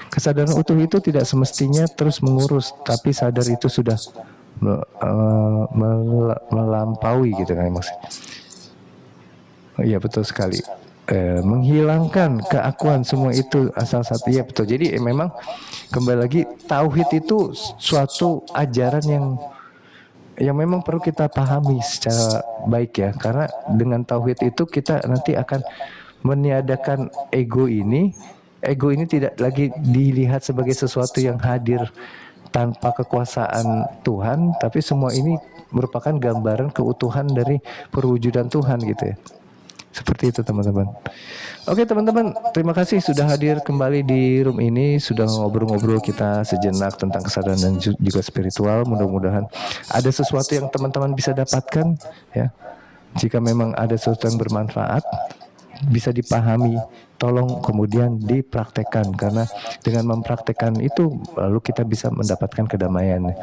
Kesadaran utuh itu tidak semestinya terus mengurus, tapi sadar itu sudah melampaui gitu kan maksudnya. Iya betul sekali. Menghilangkan keakuan semua itu asal satu, ya betul. Jadi memang kembali lagi tauhid itu suatu ajaran yang memang perlu kita pahami secara baik ya, karena dengan tauhid itu kita nanti akan meniadakan ego ini. Ego ini tidak lagi dilihat sebagai sesuatu yang hadir tanpa kekuasaan Tuhan, tapi semua ini merupakan gambaran keutuhan dari perwujudan Tuhan gitu ya. Seperti itu teman-teman. Oke teman-teman, terima kasih sudah hadir kembali di room ini, sudah ngobrol-ngobrol kita sejenak tentang kesadaran dan juga spiritual. Mudah-mudahan ada sesuatu yang teman-teman bisa dapatkan ya. Jika memang ada sesuatu yang bermanfaat, bisa dipahami, tolong kemudian dipraktekkan, karena dengan mempraktekkan itu lalu kita bisa mendapatkan kedamaian.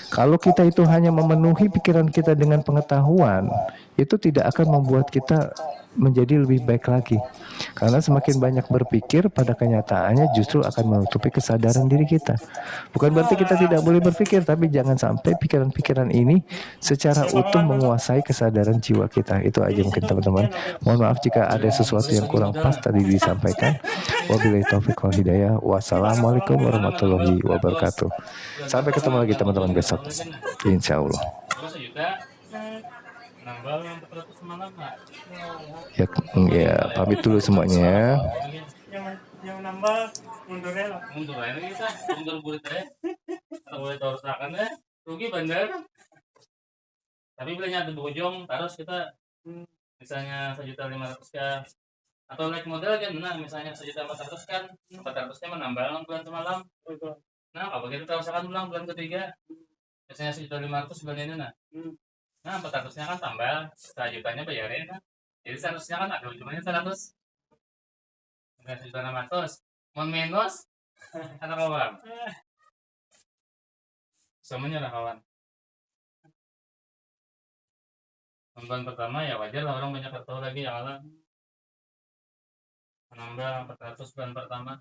Kalau kita itu hanya memenuhi pikiran kita dengan pengetahuan, itu tidak akan membuat kita menjadi lebih baik lagi. Karena semakin banyak berpikir, pada kenyataannya justru akan menutupi kesadaran diri kita. Bukan berarti kita tidak boleh berpikir, tapi jangan sampai pikiran-pikiran ini secara utuh menguasai kesadaran jiwa kita. Itu aja mungkin teman-teman. Mohon maaf jika ada sesuatu yang kurang pas tadi disampaikan. Wabillahi taufiq wal hidayah. Wassalamualaikum warahmatullahi wabarakatuh. Sampai ketemu lagi teman-teman besok. Insya Allah. Nambah yang 400 malam nggak? Ya, pamit dulu semuanya. Yang nambah mundurnya lah. Mundur aja kita, mundur burit aja. Atau boleh tahu usahakan ya, rugi bener. Tapi belinya ada bojong, terus kita misalnya 1.500.000 kan, atau naik modal kan, nah misalnya 1.400.000 kan, 400-nya menambah bulan semalam. Nah, apa kita tahu usahakan ulang bulan ketiga, misalnya 1.500.000 bulan ini nah 400-nya kan tambah, 1 jutanya bayarin kan. Jadi 100-nya kan ada ujungnya 100. 1.600.000. Mau minus, ada kawan. Semuanya lah kawan. Bulan pertama ya wajar lah orang banyak tahu lagi ya Allah. Menambah 400 bulan pertama.